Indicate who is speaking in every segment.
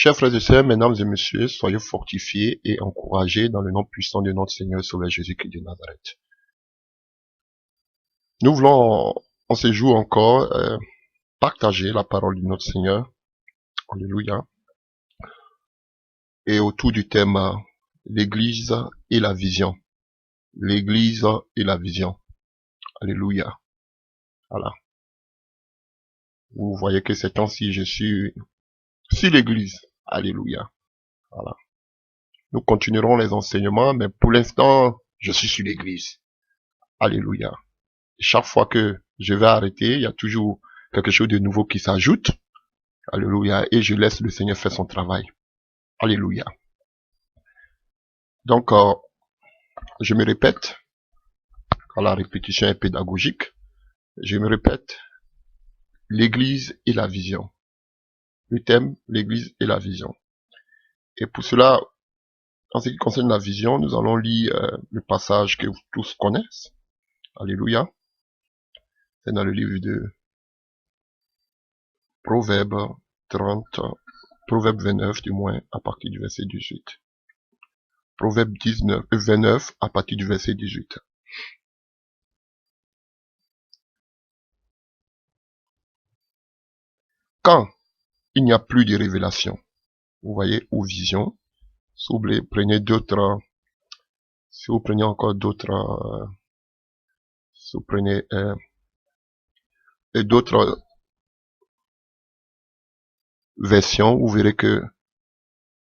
Speaker 1: Chers frères et sœurs, mesdames et messieurs, soyez fortifiés et encouragés dans le nom puissant de notre Seigneur et Sauveur Jésus-Christ de Nazareth. Nous voulons en ce jour encore partager la parole de notre Seigneur. Alléluia. Et autour du thème l'Église et la vision. L'Église et la vision. Alléluia. Voilà. Vous voyez que ces temps-ci, je suis sur l'Église. Alléluia. Voilà. Nous continuerons les enseignements, mais pour l'instant, je suis sur l'Église. Alléluia. Chaque fois que je vais arrêter, il y a toujours quelque chose de nouveau qui s'ajoute. Alléluia. Et je laisse le Seigneur faire son travail. Alléluia. Donc, je me répète, car la répétition est pédagogique. Je me répète, l'Église et la vision. Le thème, l'Église et la vision. Et pour cela, en ce qui concerne la vision, nous allons lire le passage que vous tous connaissez. Alléluia. C'est dans le livre de Proverbe 30, Proverbe 29 du moins, à partir du verset 18. Proverbe 29 à partir du verset 18. Quand il n'y a plus de révélation, vous voyez, ou vision, si vous prenez d'autres, si vous prenez encore d'autres, si vous prenez d'autres versions, vous verrez que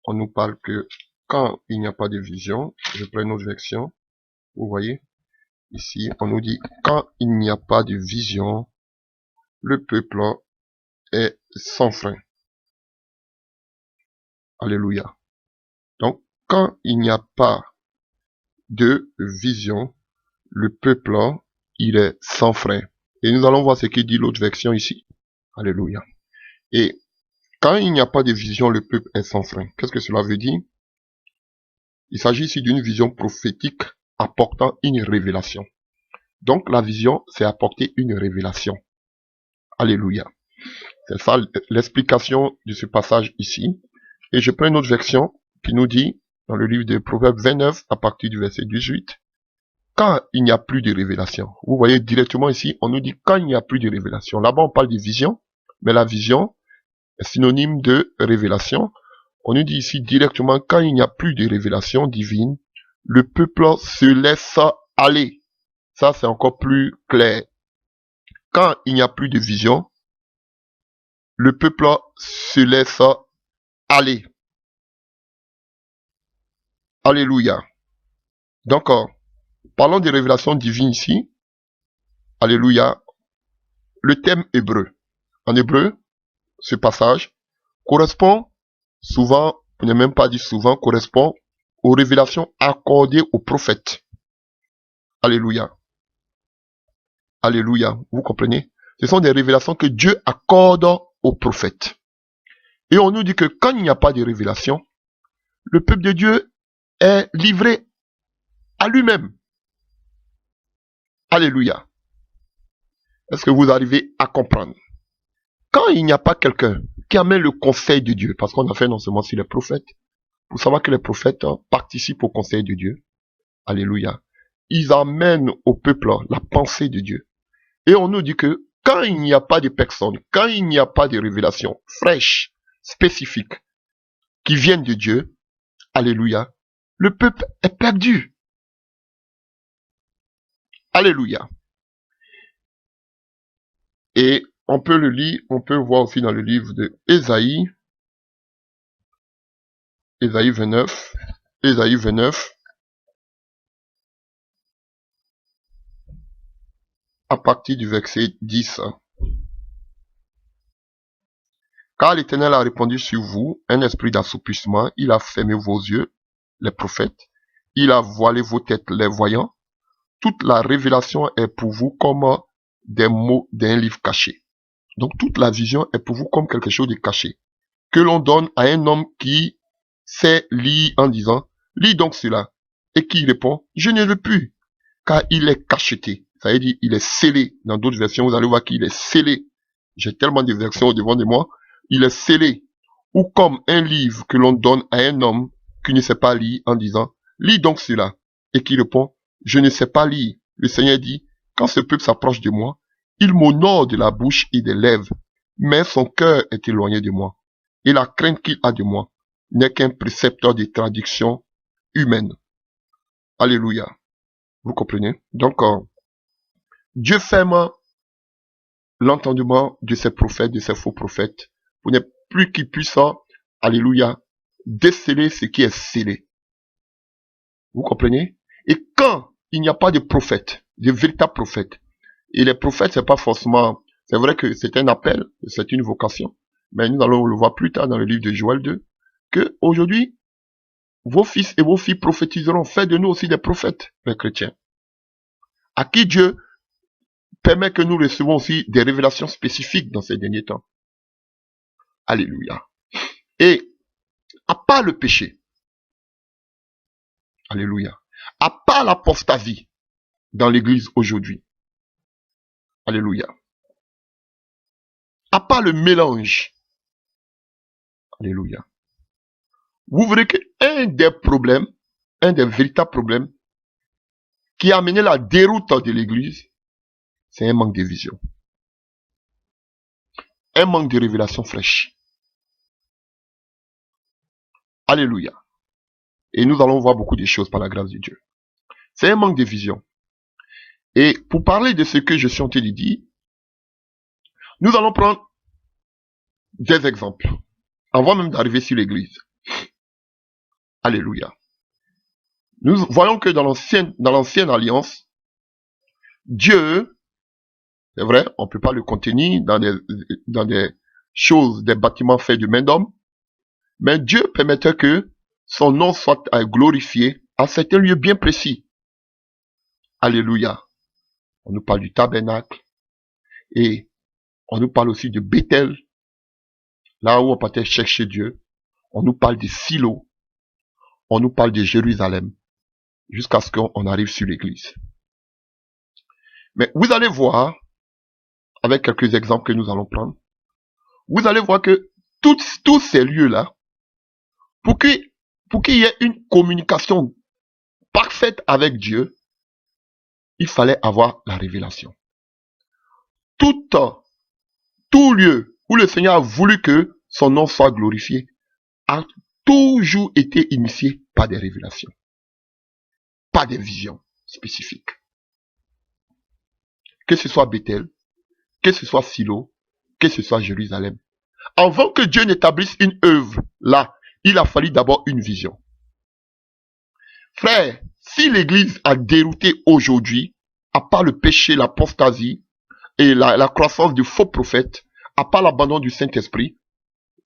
Speaker 1: on nous parle que quand il n'y a pas de vision, je prends une autre version, vous voyez, ici, on nous dit quand il n'y a pas de vision, le peuple est sans frein. Alléluia. Donc, quand il n'y a pas de vision, le peuple, il est sans frein. Et nous allons voir ce que dit l'autre version ici. Alléluia. Et quand il n'y a pas de vision, le peuple est sans frein. Qu'est-ce que cela veut dire? Il s'agit ici d'une vision prophétique apportant une révélation. Donc, la vision, c'est apporter une révélation. Alléluia. C'est ça l'explication de ce passage ici. Et je prends une autre version qui nous dit, dans le livre de Proverbes 29, à partir du verset 18, quand il n'y a plus de révélation. Vous voyez directement ici, on nous dit quand il n'y a plus de révélation. Là-bas, on parle de vision, mais la vision est synonyme de révélation. On nous dit ici directement, quand il n'y a plus de révélation divine, le peuple se laisse aller. Ça, c'est encore plus clair. Quand il n'y a plus de vision, le peuple se laisse aller. Alléluia. Donc, parlons des révélations divines ici. Alléluia. Le thème hébreu. En hébreu, ce passage correspond souvent, pour ne même pas dire souvent, correspond aux révélations accordées aux prophètes. Alléluia. Alléluia. Vous comprenez? Ce sont des révélations que Dieu accorde aux prophètes. Et on nous dit que quand il n'y a pas de révélation, le peuple de Dieu est livré à lui-même. Alléluia. Est-ce que vous arrivez à comprendre? Quand il n'y a pas quelqu'un qui amène le conseil de Dieu, parce qu'on a fait non seulement sur les prophètes, vous savez que les prophètes participent au conseil de Dieu. Alléluia. Ils amènent au peuple la pensée de Dieu. Et on nous dit que quand il n'y a pas de personne, quand il n'y a pas de révélation fraîche, spécifique, qui viennent de Dieu, alléluia, le peuple est perdu. Alléluia. Et on peut le lire, on peut voir aussi dans le livre de Ésaïe 29, à partir du verset 10. Car l'Éternel a répandu sur vous un esprit d'assoupissement, il a fermé vos yeux, les prophètes, il a voilé vos têtes, les voyants. Toute la révélation est pour vous comme des mots d'un livre caché. Donc toute la vision est pour vous comme quelque chose de caché, que l'on donne à un homme qui sait lire en disant, lis donc cela, et qui répond, je ne veux plus, car il est cacheté. Ça veut dire, il est scellé. Dans d'autres versions, vous allez voir qu'il est scellé. J'ai tellement de versions au devant de moi. Il est scellé. ou comme un livre que l'on donne à un homme qui ne sait pas lire en disant, lis donc cela, et qui répond, je ne sais pas lire. Le Seigneur dit, quand ce peuple s'approche de moi, il m'honore de la bouche et des lèvres, mais son cœur est éloigné de moi, et la crainte qu'il a de moi n'est qu'un précepteur de traduction humaine. Alléluia. Vous comprenez? Donc, Dieu ferme l'entendement de ces prophètes, de ces faux prophètes, pour ne plus qu'ils puissent, alléluia, déceler ce qui est scellé. Vous comprenez? Et quand il n'y a pas de prophète, de véritable prophète, et les prophètes, c'est pas forcément, c'est vrai que c'est un appel, c'est une vocation, mais nous allons le voir plus tard dans le livre de Joël 2, que aujourd'hui, vos fils et vos filles prophétiseront. Faites de nous aussi des prophètes, les chrétiens, à qui Dieu permet que nous recevons aussi des révélations spécifiques dans ces derniers temps. Alléluia. Et à part le péché, alléluia, à part l'apostasie dans l'église aujourd'hui, alléluia, à part le mélange, alléluia, vous verrez qu'un des problèmes, un des véritables problèmes qui a amené la déroute de l'église, c'est un manque de vision, un manque de révélation fraîche. Alléluia. Et nous allons voir beaucoup de choses par la grâce de Dieu. C'est un manque de vision. Et pour parler de ce que je suis en train de dire, nous allons prendre des exemples, avant même d'arriver sur l'église. Alléluia. Nous voyons que dans l'ancienne alliance, Dieu, c'est vrai, on ne peut pas le contenir dans des choses, des bâtiments faits de main d'homme, mais Dieu permettait que son nom soit glorifié à certains lieux bien précis. Alléluia. On nous parle du tabernacle et on nous parle aussi de Bethel, là où on partait chercher Dieu. On nous parle de Silo, on nous parle de Jérusalem, jusqu'à ce qu'on arrive sur l'église. Mais vous allez voir, avec quelques exemples que nous allons prendre, vous allez voir que tous ces lieux-là, pour qu'il y ait une communication parfaite avec Dieu, il fallait avoir la révélation. Tout lieu où le Seigneur a voulu que son nom soit glorifié a toujours été initié par des révélations, pas des visions spécifiques. Que ce soit Bethel, que ce soit Silo, que ce soit Jérusalem. Avant que Dieu n'établisse une œuvre là, il a fallu d'abord une vision. Frère, si l'église a dérouté aujourd'hui, à part le péché, l'apostasie et la croissance de faux prophètes, à part l'abandon du Saint-Esprit,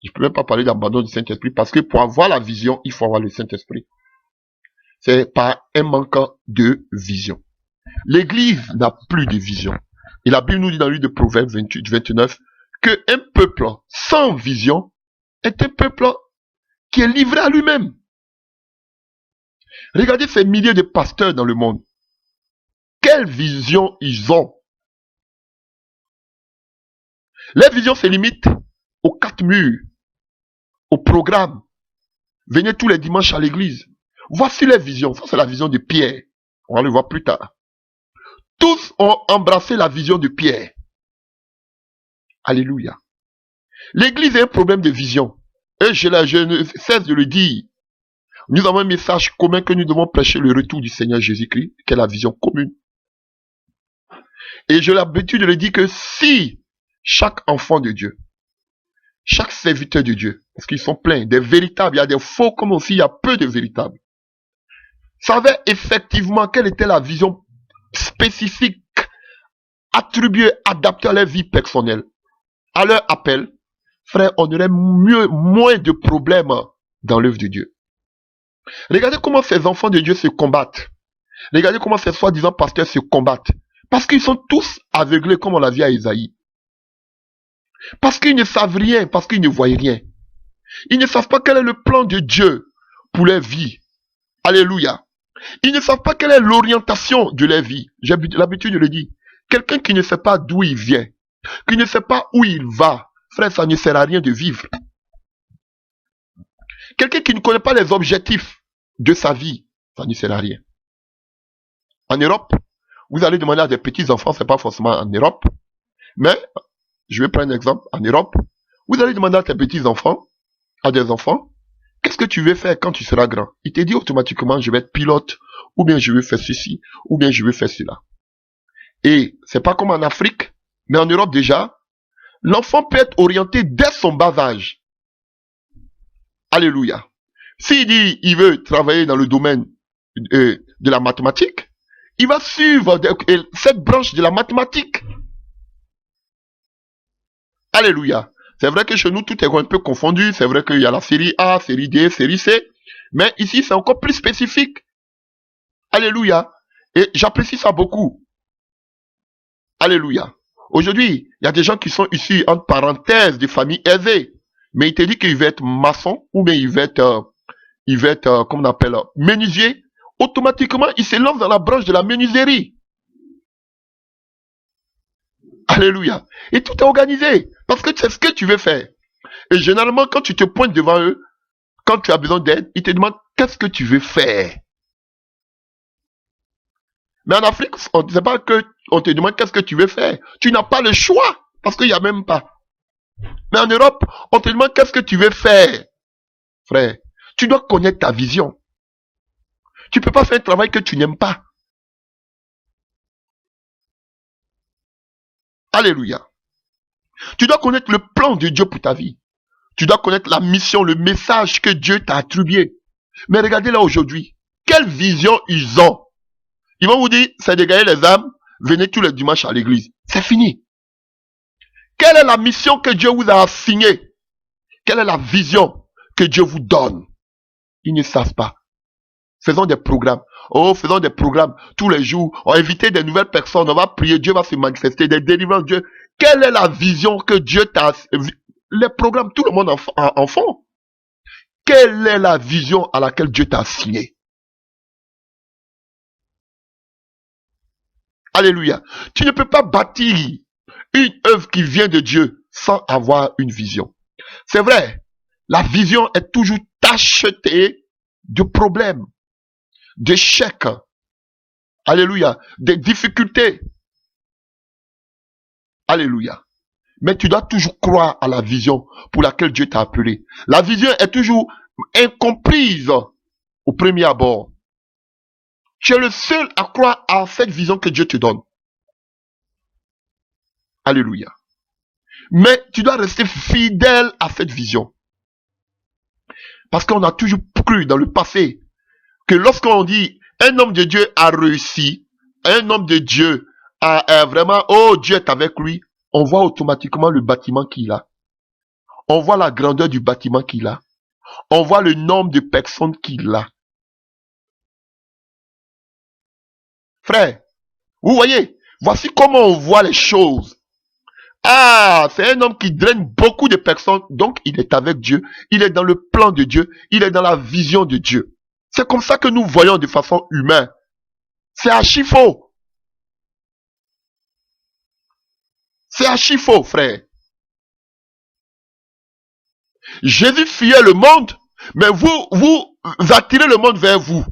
Speaker 1: je ne peux même pas parler d'abandon du Saint-Esprit parce que pour avoir la vision, il faut avoir le Saint-Esprit. C'est par un manque de vision. L'église n'a plus de vision. Et la Bible nous dit dans le livre de Proverbes 28, 29 que un peuple sans vision est un peuple qui est livré à lui-même. Regardez ces milliers de pasteurs dans le monde. Quelle vision ils ont? Les visions se limitent aux 4 murs, au programme. Venez tous les dimanches à l'église. Voici les visions. Ça, c'est la vision de Pierre. On va le voir plus tard. Tous ont embrassé la vision de Pierre. Alléluia. L'église a un problème de vision. Et je ne cesse de le dire. Nous avons un message commun que nous devons prêcher, le retour du Seigneur Jésus-Christ, qui est la vision commune. Et j'ai l'habitude de le dire que si chaque enfant de Dieu, chaque serviteur de Dieu, parce qu'ils sont pleins, des véritables, il y a des faux comme aussi il y a peu de véritables, savait effectivement quelle était la vision spécifique, attribuée, adaptée à leur vie personnelle, à leur appel, frère, on aurait moins de problèmes dans l'œuvre de Dieu. Regardez comment ces enfants de Dieu se combattent. Regardez comment ces soi-disant pasteurs se combattent. Parce qu'ils sont tous aveuglés, comme on l'a vu à Isaïe. Parce qu'ils ne savent rien, parce qu'ils ne voient rien. Ils ne savent pas quel est le plan de Dieu pour leur vie. Alléluia. Ils ne savent pas quelle est l'orientation de leur vie. J'ai l'habitude de le dire. Quelqu'un qui ne sait pas d'où il vient, qui ne sait pas où il va, frère, ça ne sert à rien de vivre. Quelqu'un qui ne connaît pas les objectifs de sa vie, ça ne sert à rien. En Europe, vous allez demander à des petits-enfants, c'est pas forcément en Europe, mais je vais prendre un exemple. En Europe, vous allez demander à tes petits-enfants, à des enfants, qu'est-ce que tu veux faire quand tu seras grand? Il te dit automatiquement, je vais être pilote, ou bien je veux faire ceci, ou bien je veux faire cela. Et c'est pas comme en Afrique, mais en Europe déjà, l'enfant peut être orienté dès son bas âge. Alléluia. S'il dit il veut travailler dans le domaine de la mathématique, il va suivre cette branche de la mathématique. Alléluia. C'est vrai que chez nous, tout est un peu confondu. C'est vrai qu'il y a la série A, série D, série C. Mais ici, c'est encore plus spécifique. Alléluia. Et j'apprécie ça beaucoup. Alléluia. Aujourd'hui, il y a des gens qui sont issus, entre parenthèses, de familles aisées. Mais il te dit qu'il veut être maçon, ou bien il veut être, comme on appelle, menuisier. Automatiquement, il se lance dans la branche de la menuiserie. Alléluia. Et tout est organisé. Parce que c'est ce que tu veux faire. Et généralement, quand tu te pointes devant eux, quand tu as besoin d'aide, ils te demandent qu'est-ce que tu veux faire. Mais en Afrique, on ne sait pas que on te demande qu'est-ce que tu veux faire. Tu n'as pas le choix. Parce qu'il n'y a même pas. Mais en Europe, on te demande qu'est-ce que tu veux faire. Frère, tu dois connaître ta vision. Tu ne peux pas faire un travail que tu n'aimes pas. Alléluia. Tu dois connaître le plan de Dieu pour ta vie. Tu dois connaître la mission, le message que Dieu t'a attribué. Mais regardez là aujourd'hui. Quelle vision ils ont? Ils vont vous dire, c'est de gagner les âmes. Venez tous les dimanches à l'église. C'est fini. Quelle est la mission que Dieu vous a assignée? Quelle est la vision que Dieu vous donne? Ils ne savent pas. Faisons des programmes. Oh, faisons des programmes tous les jours. On va inviter des nouvelles personnes. On va prier. Dieu va se manifester. Des délivrances. Dieu. Quelle est la vision que Dieu t'a... Les programmes, tout le monde en font. Quelle est la vision à laquelle Dieu t'a assigné? Alléluia. Tu ne peux pas bâtir une œuvre qui vient de Dieu sans avoir une vision. C'est vrai. La vision est toujours tachetée de problèmes, d'échecs. Alléluia. Des difficultés. Alléluia. Mais tu dois toujours croire à la vision pour laquelle Dieu t'a appelé. La vision est toujours incomprise au premier abord. Tu es le seul à croire à cette vision que Dieu te donne. Alléluia. Mais tu dois rester fidèle à cette vision. Parce qu'on a toujours cru dans le passé que lorsqu'on dit un homme de Dieu a réussi, un homme de Dieu a vraiment, oh Dieu est avec lui, on voit automatiquement le bâtiment qu'il a. On voit la grandeur du bâtiment qu'il a. On voit le nombre de personnes qu'il a. Frère, vous voyez, voici comment on voit les choses. Ah, c'est un homme qui draine beaucoup de personnes, donc il est avec Dieu, il est dans le plan de Dieu, il est dans la vision de Dieu. C'est comme ça que nous voyons de façon humaine. C'est archi faux. C'est archi faux, frère. Jésus fuyait le monde, mais vous attirez le monde vers vous.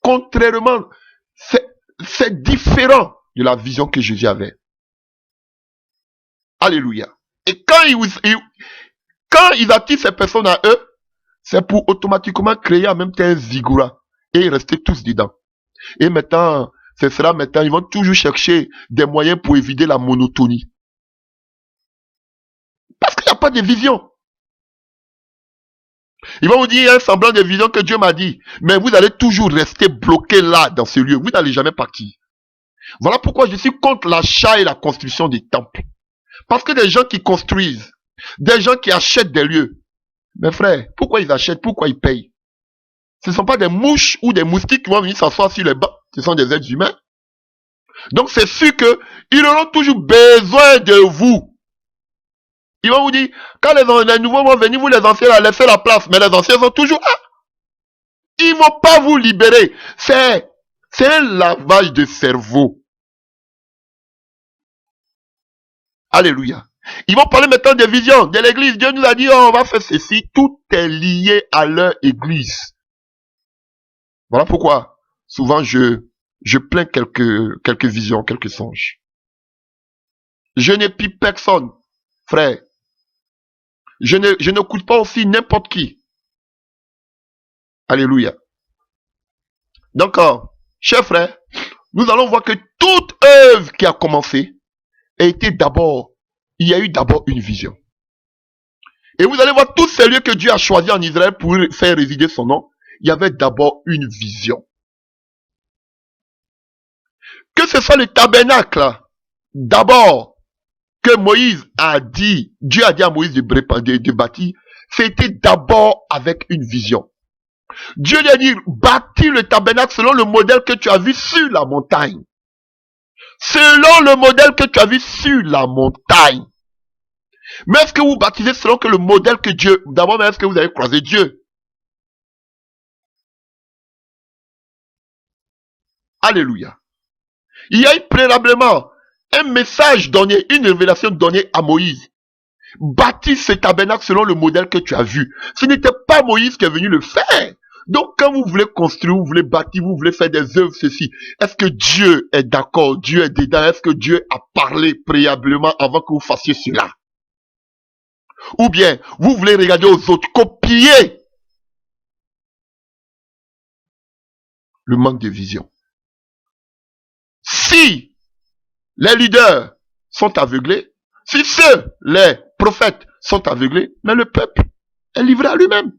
Speaker 1: Contrairement, c'est différent de la vision que Jésus avait. Alléluia. Et quand ils attirent ces personnes à eux, c'est pour automatiquement créer en même temps un ziggoura et rester tous dedans. Et maintenant, ce sera maintenant, ils vont toujours chercher des moyens pour éviter la monotonie. Parce qu'il n'y a pas de vision. Ils vont vous dire un semblant de vision que Dieu m'a dit. Mais vous allez toujours rester bloqué là, dans ce lieu. Vous n'allez jamais partir. Voilà pourquoi je suis contre l'achat et la construction des temples. Parce que des gens qui construisent, des gens qui achètent des lieux. Mes frères, pourquoi ils achètent? Pourquoi ils payent? Ce ne sont pas des mouches ou des moustiques qui vont venir s'asseoir sur les bancs. Ce sont des êtres humains. Donc c'est sûr qu'ils auront toujours besoin de vous. Ils vont vous dire, quand les nouveaux vont venir, vous les anciens, laissez la place. Mais les anciens sont toujours là. Ils ne vont pas vous libérer. C'est un lavage de cerveau. Alléluia. Ils vont parler maintenant des visions de l'église. Dieu nous a dit, oh, on va faire ceci. Tout est lié à leur église. Voilà pourquoi, souvent, je plains quelques visions, quelques songes. Je n'épie personne, frère. Je n'écoute pas aussi n'importe qui. Alléluia. Donc, chers frères, nous allons voir que toute œuvre qui a commencé a été d'abord, il y a eu d'abord une vision. Et vous allez voir tous ces lieux que Dieu a choisis en Israël pour faire résider son nom. Il y avait d'abord une vision. Que ce soit le tabernacle, d'abord, que Moïse a dit, Dieu a dit à Moïse de bâtir, c'était d'abord avec une vision. Dieu lui a dit, bâtis le tabernacle selon le modèle que tu as vu sur la montagne. Selon le modèle que tu as vu sur la montagne. Mais est-ce que vous baptisez selon que le modèle que Dieu... D'abord, mais est-ce que vous avez croisé Dieu? Alléluia. Il y a eu préalablement un message donné, une révélation donnée à Moïse. Bâtis ce tabernacle selon le modèle que tu as vu. Ce n'était pas Moïse qui est venu le faire. Donc quand vous voulez construire, vous voulez bâtir, vous voulez faire des œuvres, ceci, est-ce que Dieu est d'accord? Dieu est dedans? Est-ce que Dieu a parlé préalablement avant que vous fassiez cela? Ou bien, vous voulez regarder aux autres, copier le manque de vision. Si les leaders sont aveuglés, si les prophètes sont aveuglés, mais le peuple est livré à lui-même.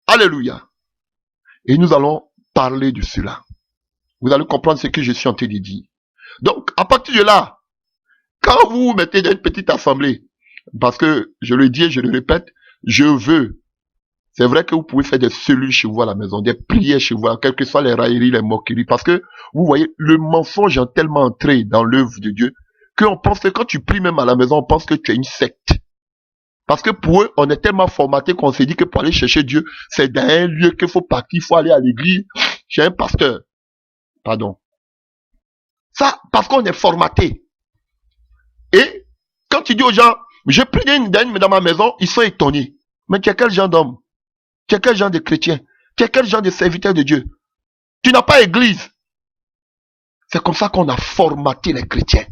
Speaker 1: Alléluia. Et nous allons parler de cela. Vous allez comprendre ce que je suis en train de dire. Donc, à partir de là, quand vous vous mettez dans une petite assemblée, parce que, je le dis et je le répète, je veux, c'est vrai que vous pouvez faire des cellules chez vous à la maison, des prières chez vous, quelles que soient les railleries, les moqueries, parce que, vous voyez, le mensonge est tellement entré dans l'œuvre de Dieu, qu'on pense que quand tu pries même à la maison, on pense que tu es une secte. Parce que pour eux, on est tellement formaté qu'on s'est dit que pour aller chercher Dieu, c'est dans un lieu qu'il faut partir, il faut aller à l'église, chez un pasteur. Pardon. Ça, parce qu'on est formaté. Et, quand tu dis aux gens, je prie dans ma maison, ils sont étonnés. Mais tu es quel genre d'homme? Tu es quel genre de chrétien? Tu es quel genre de serviteur de Dieu? Tu n'as pas église. C'est comme ça qu'on a formaté les chrétiens.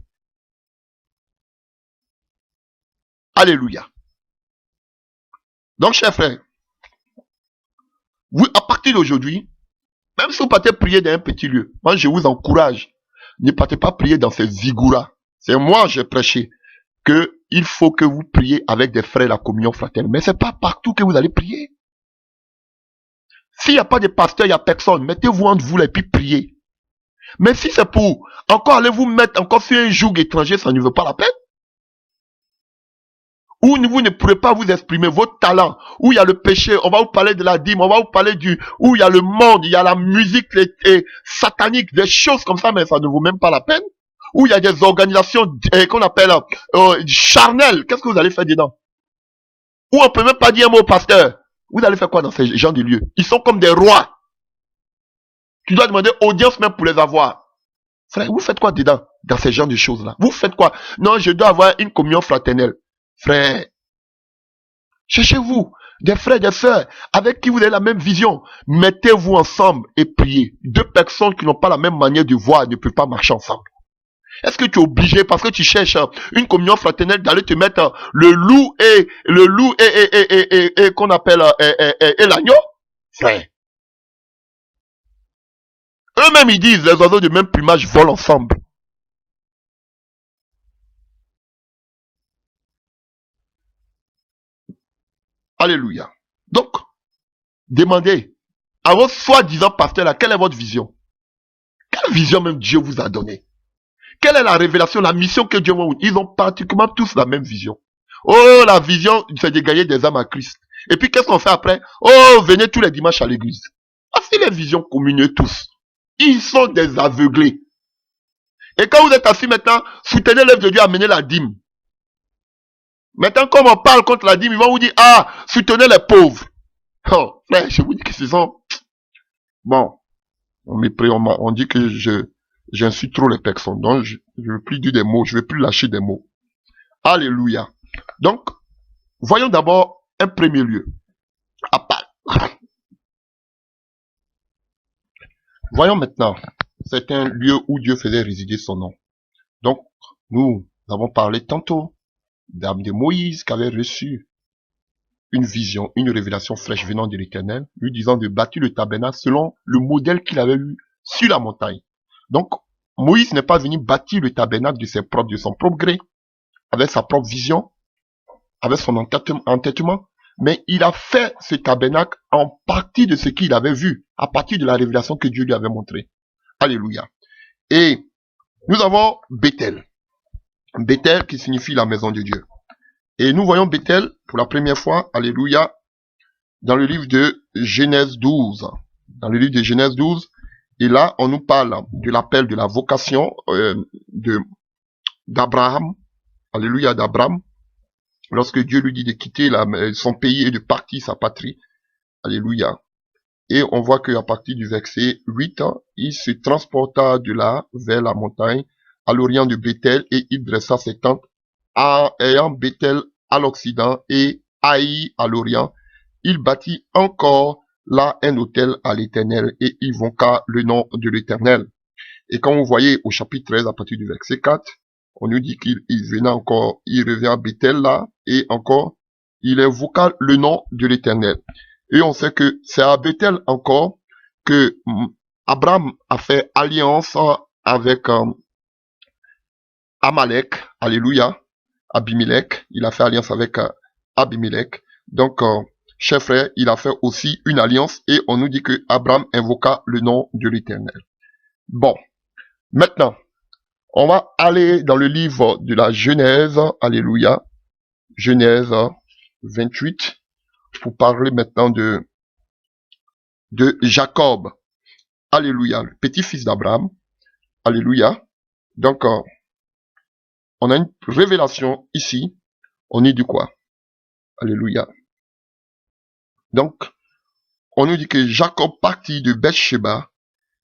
Speaker 1: Alléluia. Donc, chers frères, vous, à partir d'aujourd'hui, même si vous partez prier dans un petit lieu, moi je vous encourage, ne partez pas prier dans ces vigouras. C'est moi j'ai prêché que il faut que vous priez avec des frères la communion fraternelle. Mais c'est pas partout que vous allez prier. S'il n'y a pas de pasteur, il n'y a personne. Mettez-vous entre vous là et puis priez. Mais si c'est pour encore aller vous mettre encore sur un joug étranger, ça ne vaut pas la peine. Où vous ne pourrez pas vous exprimer votre talent, où il y a le péché, on va vous parler de la dîme, on va vous parler où il y a le monde, il y a la musique satanique, des choses comme ça, mais ça ne vaut même pas la peine. Où il y a des organisations qu'on appelle charnelles, qu'est-ce que vous allez faire dedans? Où on peut même pas dire un mot au pasteur. Vous allez faire quoi dans ces gens de lieux? Ils sont comme des rois. Tu dois demander audience même pour les avoir. Frère, vous faites quoi dedans, dans ces genres de choses-là? Vous faites quoi? Non, je dois avoir une communion fraternelle. Frère, cherchez-vous des frères, des sœurs avec qui vous avez la même vision. Mettez-vous ensemble et priez. Deux personnes qui n'ont pas la même manière de voir ne peuvent pas marcher ensemble. Est-ce que tu es obligé, parce que tu cherches une communion fraternelle, d'aller te mettre le loup et qu'on appelle et l'agneau? Frère. Eux-mêmes ils disent, les oiseaux du même plumage volent ensemble. Alléluia. Donc, demandez à votre soi-disant pasteur là, quelle est votre vision? Quelle vision même Dieu vous a donnée? Quelle est la révélation, la mission que Dieu vous a donnée? Ils ont pratiquement tous la même vision. Oh, la vision, c'est de gagner des âmes à Christ. Et puis, qu'est-ce qu'on fait après? Oh, venez tous les dimanches à l'église. Ah, c'est les visions communes tous. Ils sont des aveuglés. Et quand vous êtes assis maintenant, soutenez l'œuvre de Dieu, amenez la dîme. Maintenant, comme on parle contre la dîme, ils vont vous dire, ah, soutenez les pauvres. Oh, frère, je vous dis que ce sont... Bon, on dit que J'insulte trop les personnes. Donc, je ne veux plus dire des mots. Je ne veux plus lâcher des mots. Alléluia. Donc, voyons d'abord un premier lieu. Voyons maintenant certains lieux où Dieu faisait résider son nom. Donc, nous avons parlé tantôt d'âme de Moïse qui avait reçu une vision, une révélation fraîche venant de l'Éternel, lui disant de bâtir le tabernacle selon le modèle qu'il avait eu sur la montagne. Donc, Moïse n'est pas venu bâtir le tabernacle de son propre gré, avec sa propre vision, avec son entêtement, mais il a fait ce tabernacle en partie de ce qu'il avait vu, à partir de la révélation que Dieu lui avait montrée. Alléluia. Et nous avons Bethel. Bethel qui signifie la maison de Dieu. Et nous voyons Bethel pour la première fois, alléluia, dans le livre de Genèse 12. Dans le livre de Genèse 12, et là, on nous parle de l'appel de la vocation d'Abraham, alléluia, d'Abraham, lorsque Dieu lui dit de quitter son pays et de partir sa patrie, alléluia. Et on voit qu'à partir du verset 8, il se transporta de là vers la montagne, à l'orient de Bethel, et il dressa ses tentes, ayant Bethel à l'occident et Haï à l'orient. Il bâtit encore là un autel à l'Éternel, et il invoqua le nom de l'Éternel. Et quand vous voyez au chapitre 13, à partir du verset 4, on nous dit qu'il venait encore, il revient à Bethel là, et encore, il invoqua le nom de l'Éternel. Et on sait que c'est à Bethel encore que Abraham a fait alliance avec Amalek, alléluia, Abimelech, il a fait alliance avec Abimelech. Donc, chers frères, il a fait aussi une alliance et on nous dit que Abraham invoqua le nom de l'Éternel. Bon, maintenant, on va aller dans le livre de la Genèse, alléluia, Genèse 28, pour parler maintenant de Jacob, alléluia, le petit-fils d'Abraham, alléluia. Donc, on a une révélation ici, on nous dit quoi? Alléluia. Donc, on nous dit que Jacob partit de Beth-Sheba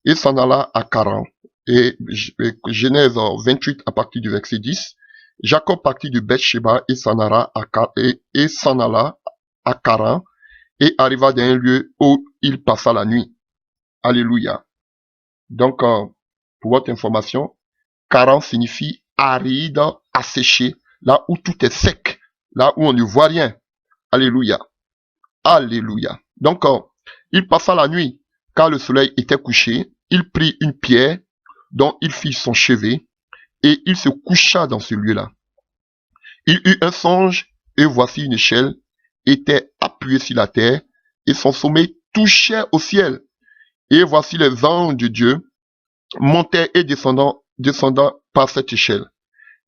Speaker 1: et s'en alla à Charan. Et Genèse 28 à partir du verset 10, Jacob partit de Beth-Sheba et s'en alla à Charan et arriva dans un lieu où il passa la nuit. Alléluia. Donc, pour votre information, Charan signifie aride, asséché, là où tout est sec, là où on ne voit rien. Alléluia. Alléluia. Donc, il passa la nuit, car le soleil était couché. Il prit une pierre dont il fit son chevet, et il se coucha dans ce lieu-là. Il eut un songe, et voici une échelle était appuyée sur la terre, et son sommet touchait au ciel. Et voici les anges de Dieu montaient et descendant par cette échelle.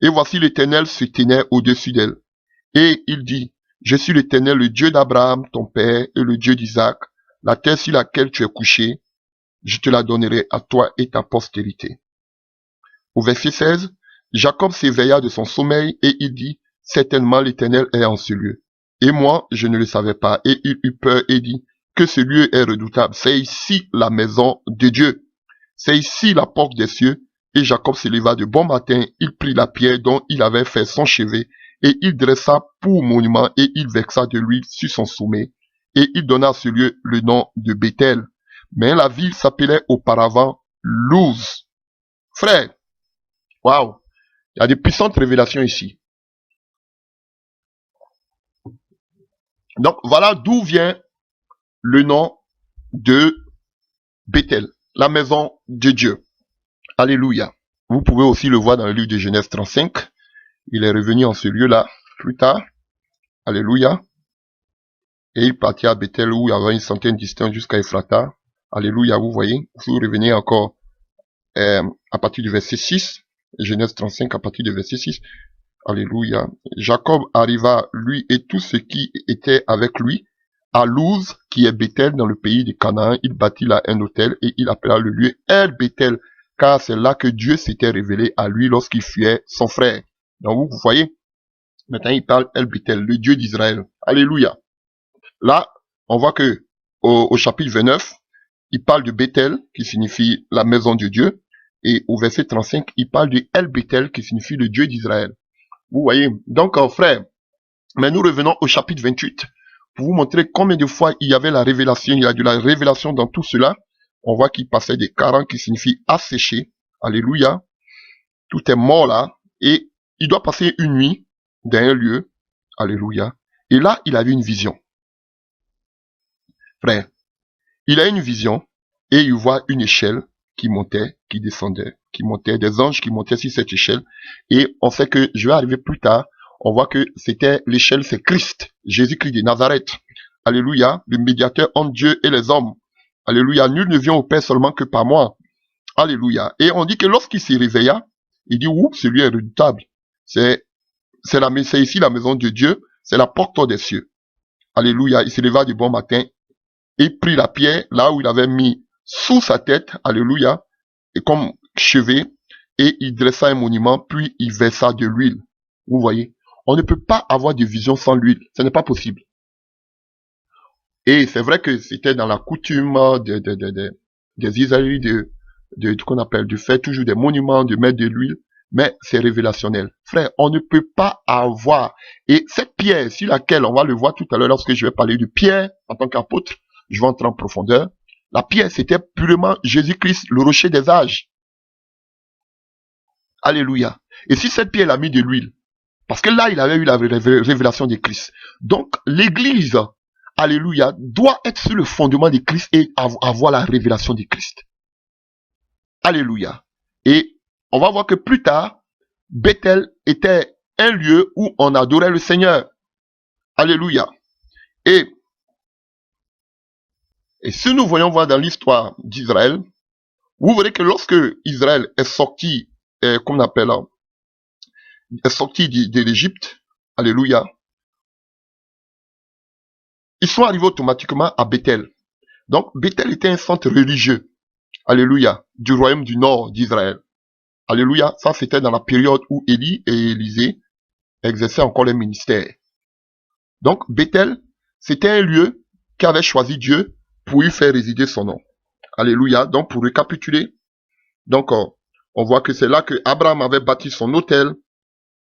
Speaker 1: Et voici l'Éternel se tenait au-dessus d'elle. Et il dit, je suis l'Éternel, le Dieu d'Abraham, ton père, et le Dieu d'Isaac. La terre sur laquelle tu es couché, je te la donnerai à toi et ta postérité. Au verset 16, Jacob s'éveilla de son sommeil et il dit, certainement l'Éternel est en ce lieu. Et moi, je ne le savais pas. Et il eut peur et dit, que ce lieu est redoutable. C'est ici la maison de Dieu. C'est ici la porte des cieux. Et Jacob se leva de bon matin, il prit la pierre dont il avait fait son chevet, et il dressa pour monument, et il versa de l'huile sur son sommet, et il donna à ce lieu le nom de Bethel. Mais la ville s'appelait auparavant Luz. Frère, waouh, il y a de puissantes révélations ici. Donc voilà d'où vient le nom de Bethel, la maison de Dieu. Alléluia. Vous pouvez aussi le voir dans le livre de Genèse 35. Il est revenu en ce lieu-là plus tard. Alléluia. Et il partit à Bethel où il y avait une centaine de distance jusqu'à Ephrata. Alléluia, vous voyez. Vous revenez encore à partir du verset 6. Genèse 35 à partir du verset 6. Alléluia. Jacob arriva, lui et tous ceux qui étaient avec lui, à Luz, qui est Bethel dans le pays de Canaan. Il bâtit là un hôtel et il appela le lieu El Bethel, car c'est là que Dieu s'était révélé à lui lorsqu'il fuyait son frère. Donc vous voyez, maintenant il parle El Bethel, le Dieu d'Israël. Alléluia. Là, on voit que au chapitre 29, il parle de Bethel, qui signifie la maison de Dieu. Et au verset 35, il parle de El Bethel qui signifie le Dieu d'Israël. Vous voyez, donc frère, mais nous revenons au chapitre 28 pour vous montrer combien de fois il y avait la révélation, il y a de la révélation dans tout cela. On voit qu'il passait des 40 qui signifie asséché. Alléluia. Tout est mort là. Et il doit passer une nuit dans un lieu. Alléluia. Et là, il avait une vision. Frère, il a une vision et il voit une échelle qui montait, qui descendait, qui montait, des anges qui montaient sur cette échelle. Et on sait que, je vais arriver plus tard, on voit que c'était l'échelle, c'est Christ, Jésus-Christ de Nazareth. Alléluia, le médiateur entre Dieu et les hommes. Alléluia, nul ne vient au Père seulement que par moi. Alléluia. Et on dit que lorsqu'il s'est réveilla, il dit, oups, celui est redoutable. C'est ici la maison de Dieu, c'est la porte des cieux. Alléluia, il se leva du bon matin et prit la pierre là où il avait mis sous sa tête, alléluia, et comme chevet, et il dressa un monument, puis il versa de l'huile. Vous voyez, on ne peut pas avoir de vision sans l'huile, ce n'est pas possible. Et c'est vrai que c'était dans la coutume des Israélites qu'on appelle, de faire toujours des monuments, de mettre de l'huile, mais c'est révélationnel. Frère, on ne peut pas avoir, et cette pierre sur laquelle on va le voir tout à l'heure lorsque je vais parler de Pierre en tant qu'apôtre, je vais entrer en profondeur. La pierre, c'était purement Jésus-Christ, le rocher des âges. Alléluia. Et si cette pierre a mis de l'huile, parce que là, il avait eu la révélation de Christ. Donc, l'église, alléluia, doit être sur le fondement de Christ et avoir la révélation de Christ. Alléluia. Et on va voir que plus tard, Bethel était un lieu où on adorait le Seigneur. Alléluia. Et si nous voyons voir dans l'histoire d'Israël, vous verrez que lorsque Israël est sorti, qu'on appelle, est sorti de l'Égypte, alléluia, ils sont arrivés automatiquement à Bethel. Donc, Bethel était un centre religieux, alléluia, du royaume du nord d'Israël. Alléluia, ça c'était dans la période où Élie et Élisée exerçaient encore leur ministère. Donc, Bethel, c'était un lieu qu'avait choisi Dieu pour y faire résider son nom. Alléluia. Donc, pour récapituler, donc, on voit que c'est là que Abraham avait bâti son autel.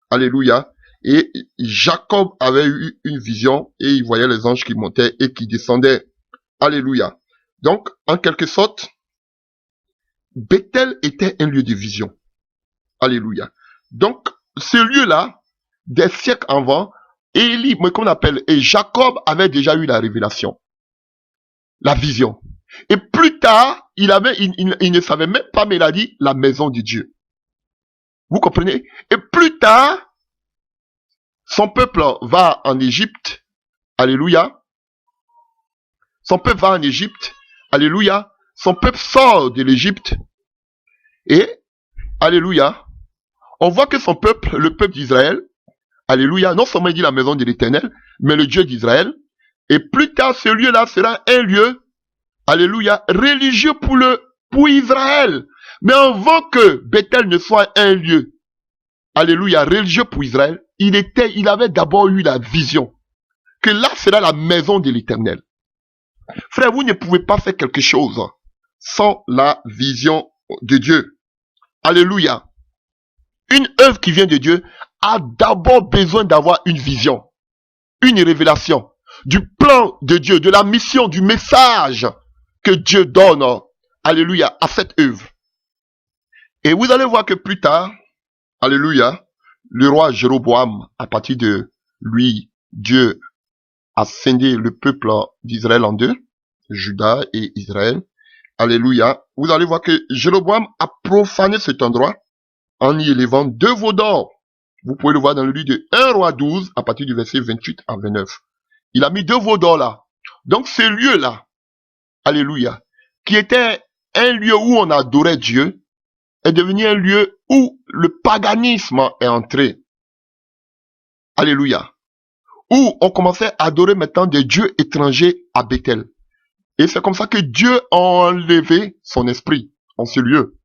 Speaker 1: Alléluia. Et Jacob avait eu une vision et il voyait les anges qui montaient et qui descendaient. Alléluia. Donc, en quelque sorte, Bethel était un lieu de vision. Alléluia. Donc, ce lieu-là, des siècles avant, Élie, qu'on appelle, et Jacob avait déjà eu la révélation. La vision. Et plus tard, il ne savait même pas, mais il a dit la maison de Dieu. Vous comprenez? Et plus tard, son peuple va en Égypte. Alléluia. Son peuple va en Égypte. Alléluia. Son peuple sort de l'Égypte. Et, alléluia, on voit que son peuple, le peuple d'Israël, alléluia, non seulement il dit la maison de l'Éternel, mais le Dieu d'Israël. Et plus tard, ce lieu-là sera un lieu, alléluia, religieux pour Israël. Mais avant que Bethel ne soit un lieu, alléluia, religieux pour Israël, il avait d'abord eu la vision que là sera la maison de l'Éternel. Frère, vous ne pouvez pas faire quelque chose sans la vision de Dieu. Alléluia. Une œuvre qui vient de Dieu a d'abord besoin d'avoir une vision, une révélation du plan de Dieu, de la mission, du message que Dieu donne, alléluia, à cette œuvre. Et vous allez voir que plus tard, alléluia, le roi Jéroboam, à partir de lui, Dieu a scindé le peuple d'Israël en deux, Juda et Israël. Alléluia. Vous allez voir que Jéroboam a profané cet endroit en y élevant 2 veaux d'or. Vous pouvez le voir dans le livre de 1 roi 12, à partir du verset 28 à 29. Il a mis 2 veaux d'or là. Donc ce lieu-là, alléluia, qui était un lieu où on adorait Dieu, est devenu un lieu où le paganisme est entré. Alléluia. Où on commençait à adorer maintenant des dieux étrangers à Bethel. Et c'est comme ça que Dieu a enlevé son esprit en ce lieu.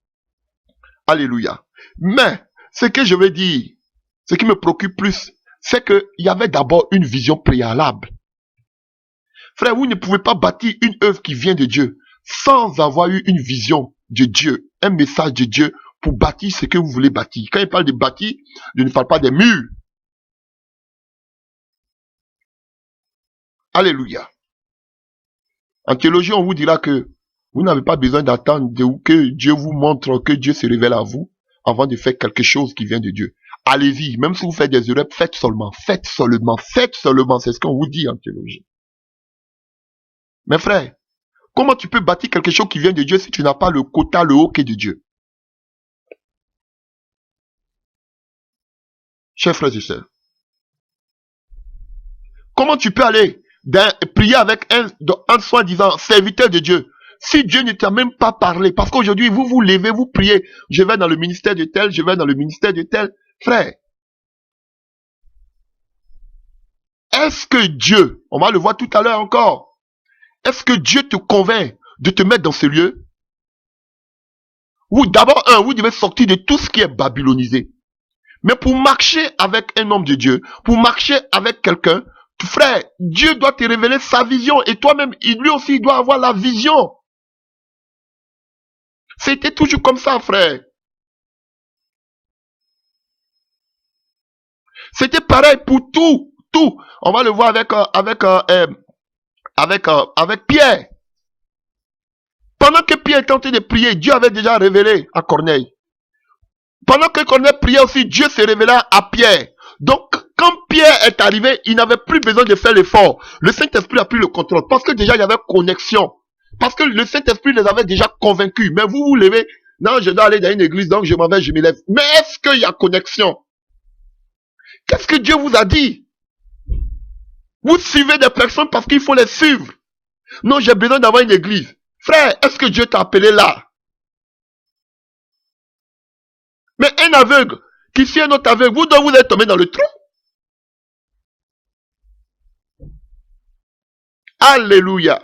Speaker 1: Alléluia. Mais, ce que je veux dire, ce qui me préoccupe plus, c'est qu'il y avait d'abord une vision préalable. Frère, vous ne pouvez pas bâtir une œuvre qui vient de Dieu sans avoir eu une vision de Dieu, un message de Dieu pour bâtir ce que vous voulez bâtir. Quand il parle de bâtir, je ne parle pas des murs. Alléluia. En théologie, on vous dira que vous n'avez pas besoin d'attendre que Dieu vous montre, que Dieu se révèle à vous avant de faire quelque chose qui vient de Dieu. Allez-y, même si vous faites des erreurs, faites seulement, faites seulement, faites seulement. C'est ce qu'on vous dit en théologie. Mes frères, comment tu peux bâtir quelque chose qui vient de Dieu si tu n'as pas le quota, le haut qui est de Dieu? Chers frères et sœurs, comment tu peux aller prier avec un soi-disant serviteur de Dieu si Dieu ne t'a même pas parlé? Parce qu'aujourd'hui, vous vous levez, vous priez, je vais dans le ministère de tel, je vais dans le ministère de tel. Frère, est-ce que Dieu, on va le voir tout à l'heure encore, est-ce que Dieu te convainc de te mettre dans ce lieu? Ou d'abord, vous devez sortir de tout ce qui est babylonisé. Mais pour marcher avec un homme de Dieu, pour marcher avec quelqu'un, frère, Dieu doit te révéler sa vision et toi-même, lui aussi, il doit avoir la vision. C'était toujours comme ça, frère. C'était pareil pour tout. On va le voir avec Pierre. Pendant que Pierre était en train de prier, Dieu avait déjà révélé à Corneille. Pendant que Corneille priait aussi, Dieu se révéla à Pierre. Donc, quand Pierre est arrivé, il n'avait plus besoin de faire l'effort. Le Saint-Esprit a pris le contrôle. Parce que déjà, il y avait connexion. Parce que le Saint-Esprit les avait déjà convaincus. Mais vous vous levez, non, je dois aller dans une église, donc je m'en vais, je me lève. Mais est-ce qu'il y a connexion? Qu'est-ce que Dieu vous a dit? Vous suivez des personnes parce qu'il faut les suivre. Non, j'ai besoin d'avoir une église. Frère, est-ce que Dieu t'a appelé là? Mais un aveugle, qui suit un autre aveugle, vous êtes tombé dans le trou. Alléluia.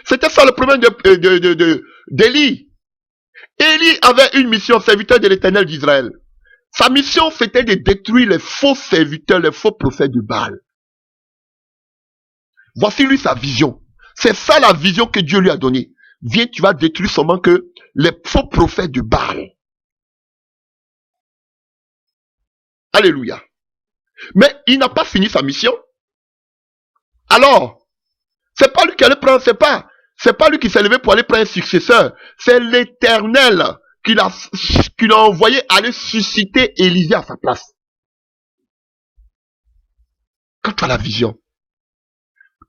Speaker 1: C'était ça le problème d'Élie. Élie avait une mission, serviteur de l'Éternel d'Israël. Sa mission, c'était de détruire les faux serviteurs, les faux prophètes de Baal. Voici lui sa vision. C'est ça la vision que Dieu lui a donnée. Viens, tu vas détruire seulement que les faux prophètes de Baal. Alléluia. Mais il n'a pas fini sa mission. Alors, c'est pas lui qui allait prendre, c'est pas lui qui s'est levé pour aller prendre un successeur. C'est l'Éternel qui l'a envoyé aller susciter Élisée à sa place. Quand tu as la vision,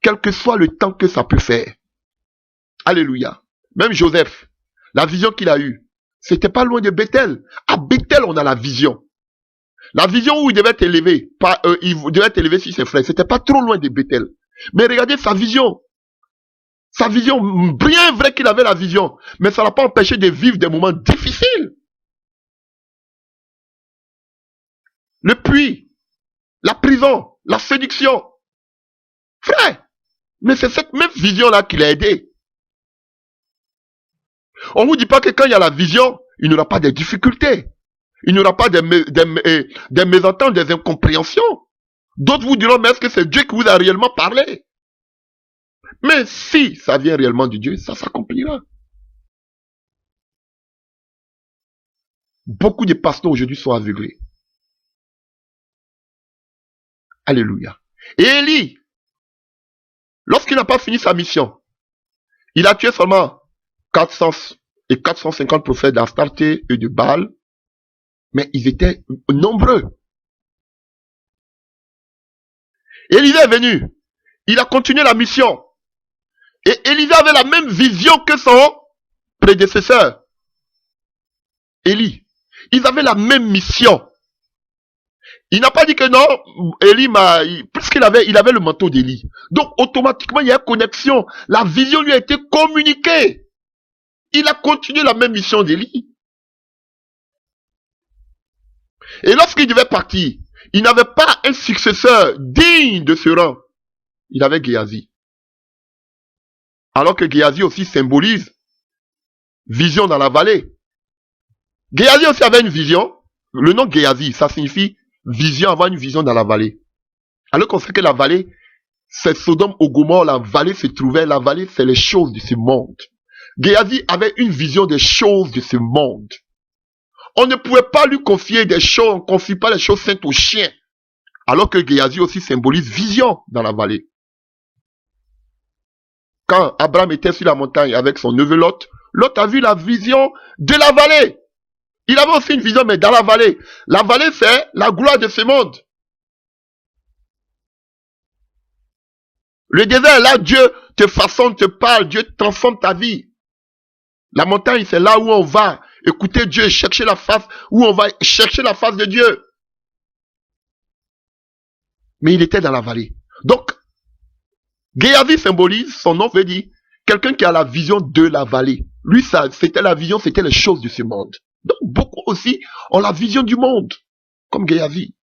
Speaker 1: quel que soit le temps que ça peut faire. Alléluia. Même Joseph, la vision qu'il a eue, c'était pas loin de Bethel. À Bethel, on a la vision. La vision où il devait t'élever, il devait t'élever sur ses frères, c'était pas trop loin de Bethel. Mais regardez sa vision. Sa vision, bien vrai qu'il avait la vision, mais ça l'a pas empêché de vivre des moments difficiles. Le puits, la prison, la séduction. Frère, mais c'est cette même vision-là qui l'a aidé. On ne vous dit pas que quand il y a la vision, il n'y aura pas de difficultés. Il n'y aura pas des mésententes, des incompréhensions. D'autres vous diront, mais est-ce que c'est Dieu qui vous a réellement parlé? Mais si ça vient réellement de Dieu, ça s'accomplira. Beaucoup de pasteurs aujourd'hui sont aveuglés. Alléluia. Et Élie, lorsqu'il n'a pas fini sa mission, il a tué seulement 400 et 450 prophètes d'Astarté et de Baal, mais ils étaient nombreux. Élisée est venu, il a continué la mission. Et Élisée avait la même vision que son prédécesseur, Élie. Ils avaient la même mission. Il n'a pas dit que non, puisqu'il avait le manteau d'Élie. Donc, automatiquement, il y a une connexion. La vision lui a été communiquée. Il a continué la même mission d'Élie. Et lorsqu'il devait partir, il n'avait pas un successeur digne de ce rang. Il avait Géasi. Alors que Géasi aussi symbolise vision dans la vallée. Géasi aussi avait une vision. Le nom Géasi, ça signifie vision, avoir une vision dans la vallée. Alors qu'on sait que la vallée, c'est Sodome et Gomorrhe, la vallée se trouvait, la vallée c'est les choses de ce monde. Géasi avait une vision des choses de ce monde. On ne pouvait pas lui confier des choses, on ne confie pas les choses saintes aux chiens. Alors que Géasi aussi symbolise vision dans la vallée. Quand Abraham était sur la montagne avec son neveu Lot, Lot a vu la vision de la vallée. Il avait aussi une vision, mais dans la vallée. La vallée, c'est la gloire de ce monde. Le désert, là, Dieu te façonne, te parle, Dieu transforme ta vie. La montagne, c'est là où on va écouter Dieu et chercher la face, où on va chercher la face de Dieu. Mais il était dans la vallée. Donc, Géasi symbolise, son nom veut dire, quelqu'un qui a la vision de la vallée. Lui, ça, c'était la vision, c'était les choses de ce monde. Donc, beaucoup aussi ont la vision du monde, comme Géasi.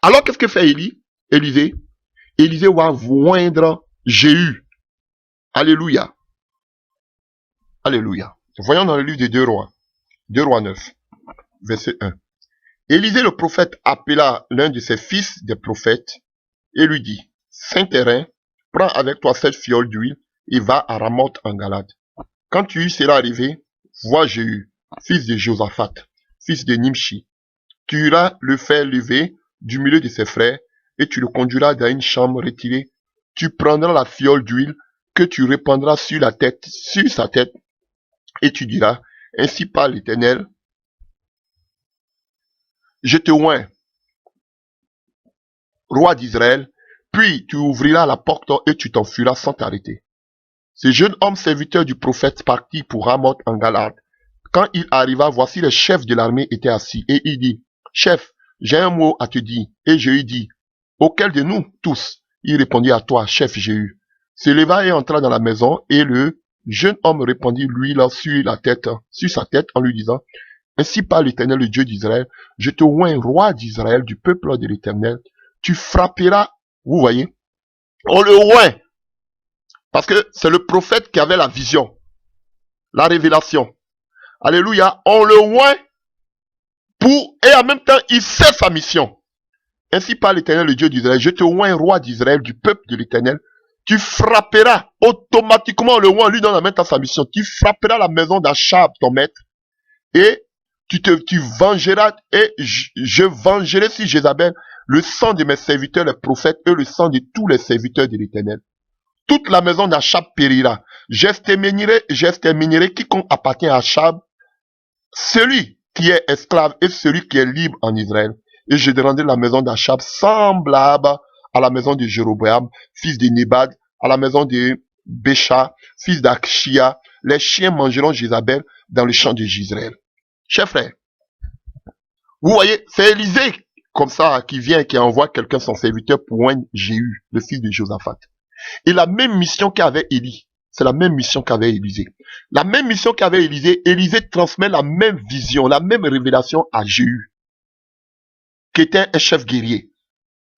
Speaker 1: Alors, qu'est-ce que fait Élisée? Élisée va joindre Jéhu. Alléluia. Alléluia. Voyons dans le livre des 2 Rois. 2 Rois 9, verset 1. Élisée le prophète appela l'un de ses fils des prophètes et lui dit, Saint-Terrain, prends avec toi 7 fioles d'huile et va à Ramoth en Galade. Quand tu y seras arrivé, vois Jéhu, fils de Josaphat, fils de Nimshi. Tu iras le faire lever du milieu de ses frères et tu le conduiras dans une chambre retirée. Tu prendras la fiole d'huile que tu répandras sur sa tête, et tu diras, ainsi parle l'Éternel, je te oins, roi d'Israël, puis tu ouvriras la porte et tu t'enfuiras sans t'arrêter. Ce jeune homme serviteur du prophète partit pour Ramoth en Galade. Quand il arriva, voici les chefs de l'armée étaient assis, et il dit, chef, j'ai un mot à te dire. Et Jéhu dit, auquel de nous tous? Il répondit, à toi, chef Jéhu. Se leva et entra dans la maison, et le jeune homme répandit l'huile sur sa tête en lui disant, ainsi parle l'Éternel, le Dieu d'Israël, je te oins roi d'Israël, du peuple de l'Éternel. Tu frapperas, vous voyez, on le oint, parce que c'est le prophète qui avait la vision, la révélation. Alléluia, on le oint et en même temps, il sait sa mission. Ainsi parle l'Éternel, le Dieu d'Israël, je te oins roi d'Israël, du peuple de l'Éternel. Tu frapperas automatiquement le roi, lui donne en même temps sa mission. Tu frapperas la maison d'Achab, ton maître, et tu vengeras, et je vengerai sur Jézabel le sang de mes serviteurs, les prophètes, et le sang de tous les serviteurs de l'Éternel. Toute la maison d'Achab périra. J'exterminerai quiconque appartient à Achab, celui qui est esclave et celui qui est libre en Israël. Et je rendrai la maison d'Achab semblable à la maison de Jéroboam, fils de Nébad, à la maison de Bécha, fils d'Akshia. Les chiens mangeront Jézabel dans le champ de Jisraël. Chers frères, vous voyez, c'est Élisée, comme ça, qui vient et qui envoie quelqu'un, son serviteur, pour oindre Jéhu, le fils de Josaphat. Et la même mission qu'avait Élie, c'est la même mission qu'avait Élisée. La même mission qu'avait Élisée, Élisée transmet la même vision, la même révélation à Jéhu, qui était un chef guerrier.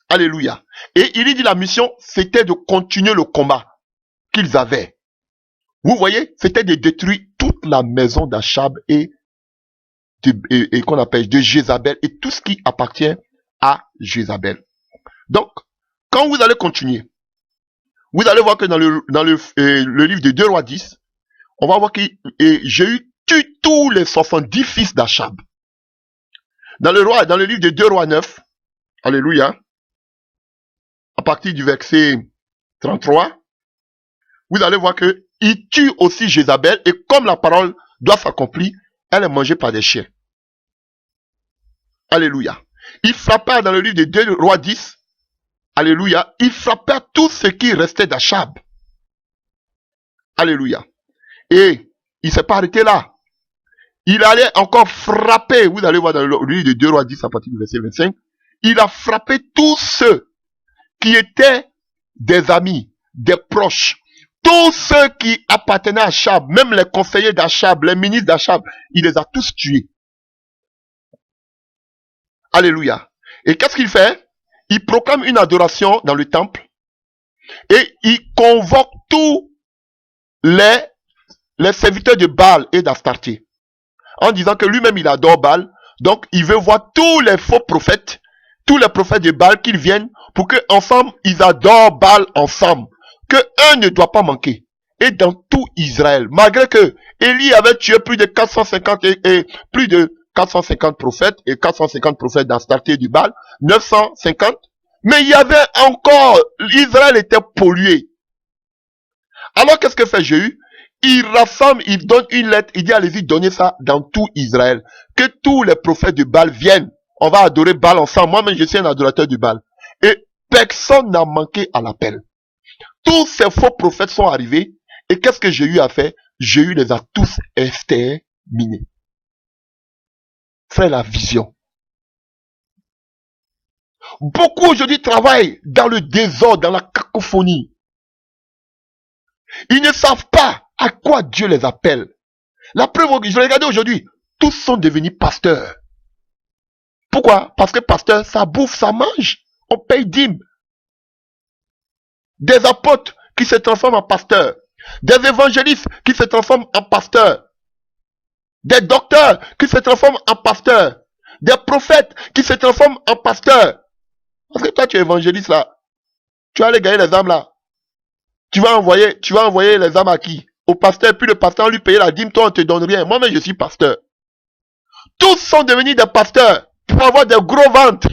Speaker 1: Alléluia. Et il dit la mission, c'était de continuer le combat qu'ils avaient. Vous voyez, c'était de détruire toute la maison d'Achab et qu'on appelle de Jézabel et tout ce qui appartient à Jézabel. Donc, quand vous allez continuer, vous allez voir que dans le livre de 2 Rois 10, on va voir que Jéhu tue tous les 70 fils d'Achab. Dans le livre de 2 Rois 9, alléluia, à partir du verset 33, vous allez voir que il tue aussi Jézabel et comme la parole doit s'accomplir, elle est mangée par des chiens. Alléluia. Il frappa dans le livre de 2 Rois 10, alléluia, il frappa tout ce qui restait d'Achab. Alléluia. Et il ne s'est pas arrêté là. Il allait encore frapper, vous allez voir dans le livre de 2 Rois 10 à partir du verset 25, il a frappé tous ceux qui étaient des amis, des proches, tous ceux qui appartenaient à Achab, même les conseillers d'Achab, les ministres d'Achab, il les a tous tués. Alléluia. Et qu'est-ce qu'il fait? Il proclame une adoration dans le temple et il convoque tous les serviteurs de Baal et d'Astarté en disant que lui-même il adore Baal. Donc il veut voir tous les faux prophètes, tous les prophètes de Baal qu'ils viennent pour que ensemble ils adorent Baal ensemble, que un ne doit pas manquer. et dans tout Israël. Malgré que Élie avait tué plus de 450 et plus de 450 prophètes et 450 prophètes d'Astarté du Baal, 950. Mais il y avait encore, Israël était pollué. Alors qu'est-ce que fait Jéhu? Il rassemble, il donne une lettre, il dit allez-y, donnez ça dans tout Israël. Que tous les prophètes du Baal viennent. On va adorer Baal ensemble. Moi-même, je suis un adorateur du Baal. Et personne n'a manqué à l'appel. Tous ces faux prophètes sont arrivés. Et qu'est-ce que Jéhu a fait? Jéhu les a tous exterminés. Frère, la vision. Beaucoup aujourd'hui travaillent dans le désordre, dans la cacophonie. Ils ne savent pas à quoi Dieu les appelle. La preuve, je regardais aujourd'hui, tous sont devenus pasteurs. Pourquoi? Parce que pasteur, ça bouffe, ça mange. On paye dîme. Des apôtres qui se transforment en pasteurs. Des évangélistes qui se transforment en pasteurs. Des docteurs qui se transforment en pasteurs. Des prophètes qui se transforment en pasteurs. Parce que toi, tu es évangéliste là. Tu vas aller gagner les âmes là. Tu vas envoyer les âmes à qui? Au pasteur, puis le pasteur lui payer la dîme, toi on te donne rien. Moi-même je suis pasteur. Tous sont devenus des pasteurs pour avoir des gros ventres.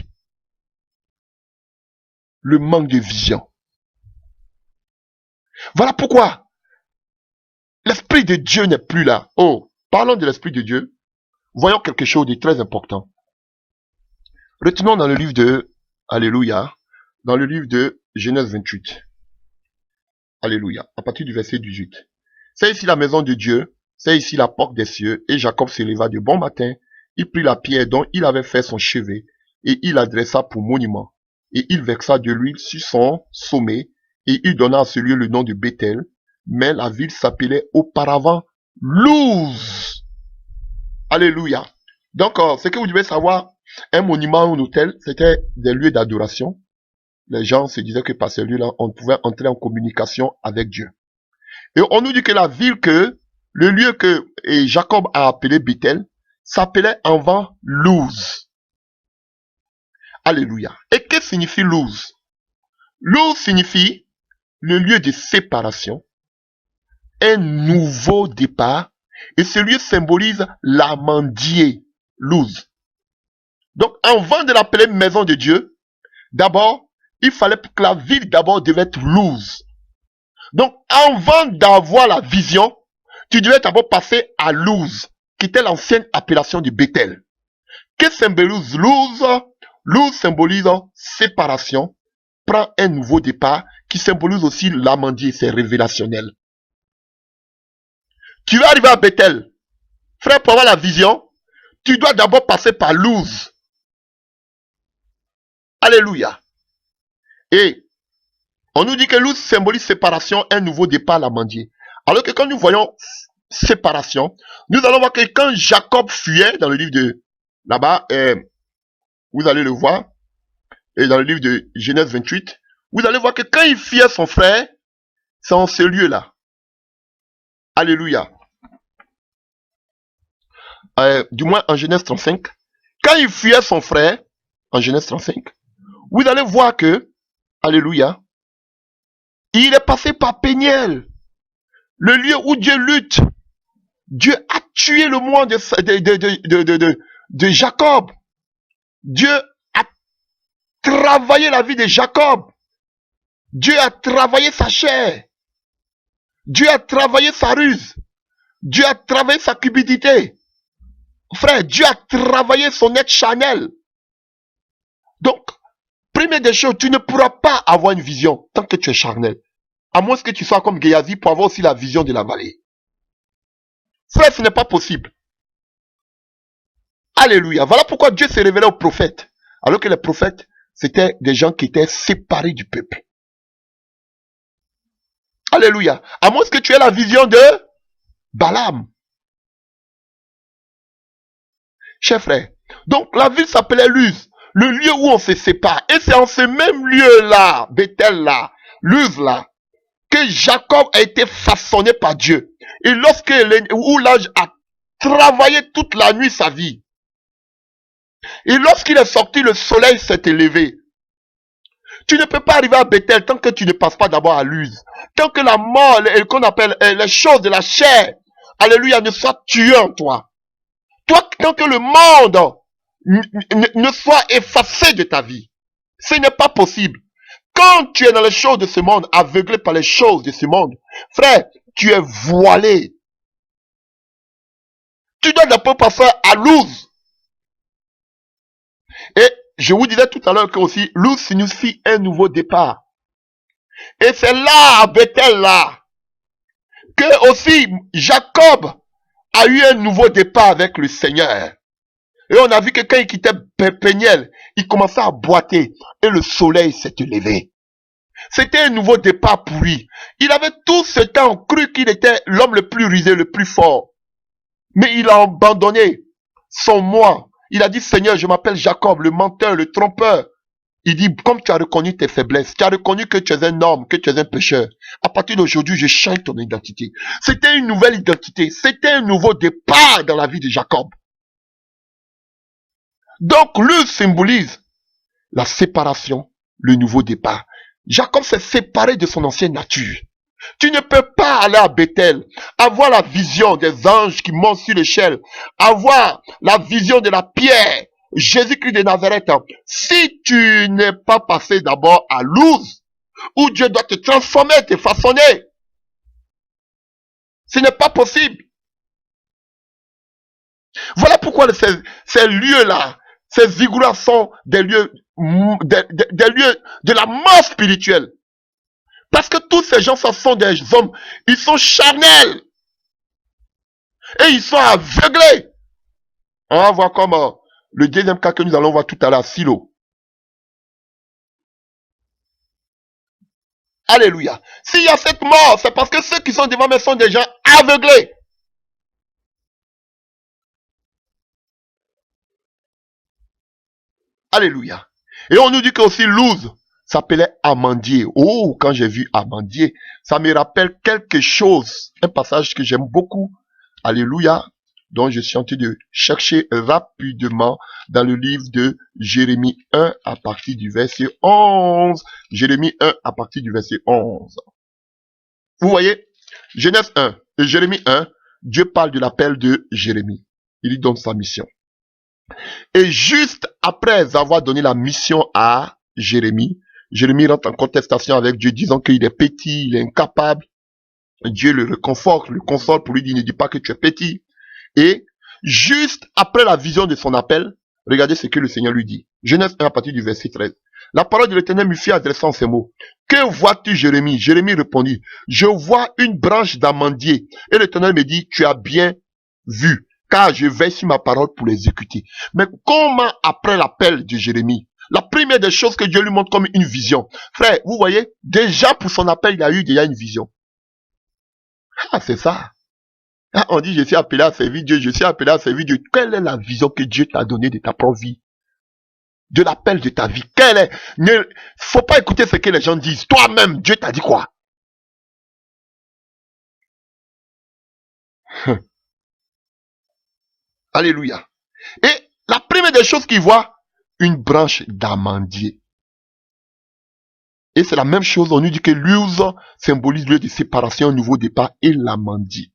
Speaker 1: Le manque de vision. Voilà pourquoi l'Esprit de Dieu n'est plus là. Oh, parlons de l'Esprit de Dieu. Voyons quelque chose de très important. Retenons dans le livre de Alléluia, dans le livre de Genèse 28. Alléluia, à partir du verset 18. C'est ici la maison de Dieu, c'est ici la porte des cieux, et Jacob se leva de bon matin, il prit la pierre dont il avait fait son chevet, et il la dressa pour monument, et il versa de l'huile sur son sommet, et il donna à ce lieu le nom de Bethel, mais la ville s'appelait auparavant Luz. Alléluia. Donc, ce que vous devez savoir, un monument ou un hôtel, c'était des lieux d'adoration. Les gens se disaient que par ces lieux-là, on pouvait entrer en communication avec Dieu. Et on nous dit que la ville le lieu que Jacob a appelé Bethel, s'appelait avant Luz. Alléluia. Et que signifie Luz? Luz signifie le lieu de séparation, un nouveau départ, et ce lieu symbolise l'amandier, Luz. Donc, avant de l'appeler maison de Dieu, d'abord, il fallait que la ville d'abord devait être Luz. Donc, avant d'avoir la vision, tu devais d'abord passer à Luz, qui était l'ancienne appellation de Bethel. Que symbolise Luz? Luz symbolise séparation, prend un nouveau départ, qui symbolise aussi l'amandier, c'est révélationnel. Tu vas arriver à Bethel. Frère, pour avoir la vision, tu dois d'abord passer par Luz. Alléluia. Et on nous dit que Luz symbolise séparation, un nouveau départ, l'amandier. Alors que quand nous voyons séparation, nous allons voir que quand Jacob fuyait dans le livre de là-bas, vous allez le voir, et dans le livre de Genèse 28, vous allez voir que quand il fuyait son frère, c'est en ce lieu-là. Alléluia. Du moins en Genèse 35, quand il fuyait son frère, en Genèse 35, vous allez voir que, alléluia, il est passé par Péniel, le lieu où Dieu lutte. Dieu a tué le moins de Jacob. Dieu a travaillé la vie de Jacob. Dieu a travaillé sa chair. Dieu a travaillé sa ruse. Dieu a travaillé sa cupidité. Frère, Dieu a travaillé son être charnel. Donc, première des choses, tu ne pourras pas avoir une vision tant que tu es charnel. À moins que tu sois comme Géasi pour avoir aussi la vision de la vallée. Frère, ce n'est pas possible. Alléluia. Voilà pourquoi Dieu s'est révélé aux prophètes. Alors que les prophètes, c'était des gens qui étaient séparés du peuple. Alléluia. À moins que tu aies la vision de Balaam. Chers frères. Donc, la ville s'appelait Luz. Le lieu où on se sépare. Et c'est en ce même lieu-là, Bethel-là, Luz-là, que Jacob a été façonné par Dieu. Et où l'ange a travaillé toute la nuit sa vie. Et lorsqu'il est sorti, le soleil s'est élevé. Tu ne peux pas arriver à Bethel tant que tu ne passes pas d'abord à Luz. Tant que la mort, qu'on appelle les choses de la chair, alléluia, ne soient tuées en toi. Toi, tant que le monde ne soit effacé de ta vie, ce n'est pas possible. Quand tu es dans les choses de ce monde, aveuglé par les choses de ce monde, frère, tu es voilé. Tu dois d'abord passer à Luz. Et je vous disais tout à l'heure que aussi, Luz signifie un nouveau départ. Et c'est là, à Bethel, là, que aussi Jacob a eu un nouveau départ avec le Seigneur. Et on a vu que quand il quittait Péniel, il commençait à boiter et le soleil s'est levé. C'était un nouveau départ pour lui. Il avait tout ce temps cru qu'il était l'homme le plus rusé, le plus fort. Mais il a abandonné son moi. Il a dit, Seigneur, je m'appelle Jacob, le menteur, le trompeur. Il dit, comme tu as reconnu tes faiblesses, tu as reconnu que tu es un homme, que tu es un pécheur. À partir d'aujourd'hui, je change ton identité. C'était une nouvelle identité. C'était un nouveau départ dans la vie de Jacob. Donc, Luz symbolise la séparation, le nouveau départ. Jacob s'est séparé de son ancienne nature. Tu ne peux pas aller à Bethel, avoir la vision des anges qui montent sur l'échelle, avoir la vision de la pierre, Jésus-Christ de Nazareth, si tu n'es pas passé d'abord à Luz, où Dieu doit te transformer, te façonner. Ce n'est pas possible. Voilà pourquoi ces lieux-là, ces zigouras sont des lieux de la mort spirituelle. Parce que tous ces gens, ce sont des hommes, ils sont charnels. Et ils sont aveuglés. On va voir comme le deuxième cas que nous allons voir tout à l'heure, Silo. Alléluia. S'il y a cette mort, c'est parce que ceux qui sont devant moi sont des gens aveuglés. Alléluia. Et on nous dit que aussi Luz s'appelait Amandier. Oh, quand j'ai vu Amandier, ça me rappelle quelque chose. Un passage que j'aime beaucoup. Alléluia. Donc je suis en train de chercher rapidement dans le livre de Jérémie 1 à partir du verset 11. Jérémie 1 à partir du verset 11. Vous voyez, Genèse 1 et Jérémie 1, Dieu parle de l'appel de Jérémie. Il lui donne sa mission. Et juste après avoir donné la mission à Jérémie, Jérémie rentre en contestation avec Dieu, disant qu'il est petit, il est incapable. Dieu le réconforte, le console pour lui dire, ne dis pas que tu es petit. Et juste après la vision de son appel, regardez ce que le Seigneur lui dit. Genèse 1 à partir du verset 13. La parole de l'Éternel me fit adresser en ces mots. Que vois-tu, Jérémie? Jérémie répondit, je vois une branche d'amandier. Et l'Éternel me dit, tu as bien vu, car je veille sur ma parole pour l'exécuter. Mais comment après l'appel de Jérémie? La première des choses que Dieu lui montre comme une vision. Frère, vous voyez, déjà pour son appel, il a eu déjà une vision. Ah, c'est ça. Ah, on dit, je suis appelé à servir Dieu, je suis appelé à servir Dieu. Quelle est la vision que Dieu t'a donnée de ta propre vie? De l'appel de ta vie? Quelle est? Ne faut pas écouter ce que les gens disent. Toi-même, Dieu t'a dit quoi? Alléluia. Et la première des choses qu'il voit, une branche d'amandier. Et c'est la même chose, on nous dit que l'use symbolise le lieu de séparation, un nouveau départ et l'amandier.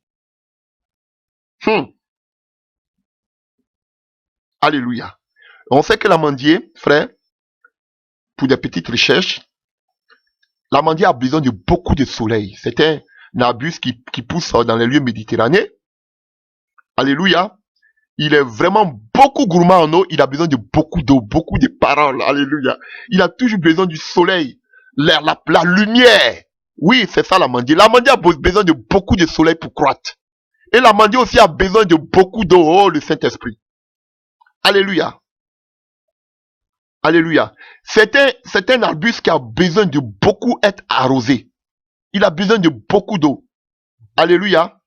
Speaker 1: Alléluia. On sait que l'amandier, frère, pour des petites recherches, l'amandier a besoin de beaucoup de soleil. C'est un arbuste qui pousse dans les lieux méditerranéens. Alléluia. Il est vraiment beaucoup gourmand en eau. Il a besoin de beaucoup d'eau, beaucoup de paroles. Alléluia. Il a toujours besoin du soleil, la lumière. Oui, c'est ça l'amandier. L'amandier a besoin de beaucoup de soleil pour croître. Et l'amandier aussi a besoin de beaucoup d'eau. Oh, le Saint-Esprit. Alléluia. Alléluia. C'est un arbuste qui a besoin de beaucoup être arrosé. Il a besoin de beaucoup d'eau. Alléluia.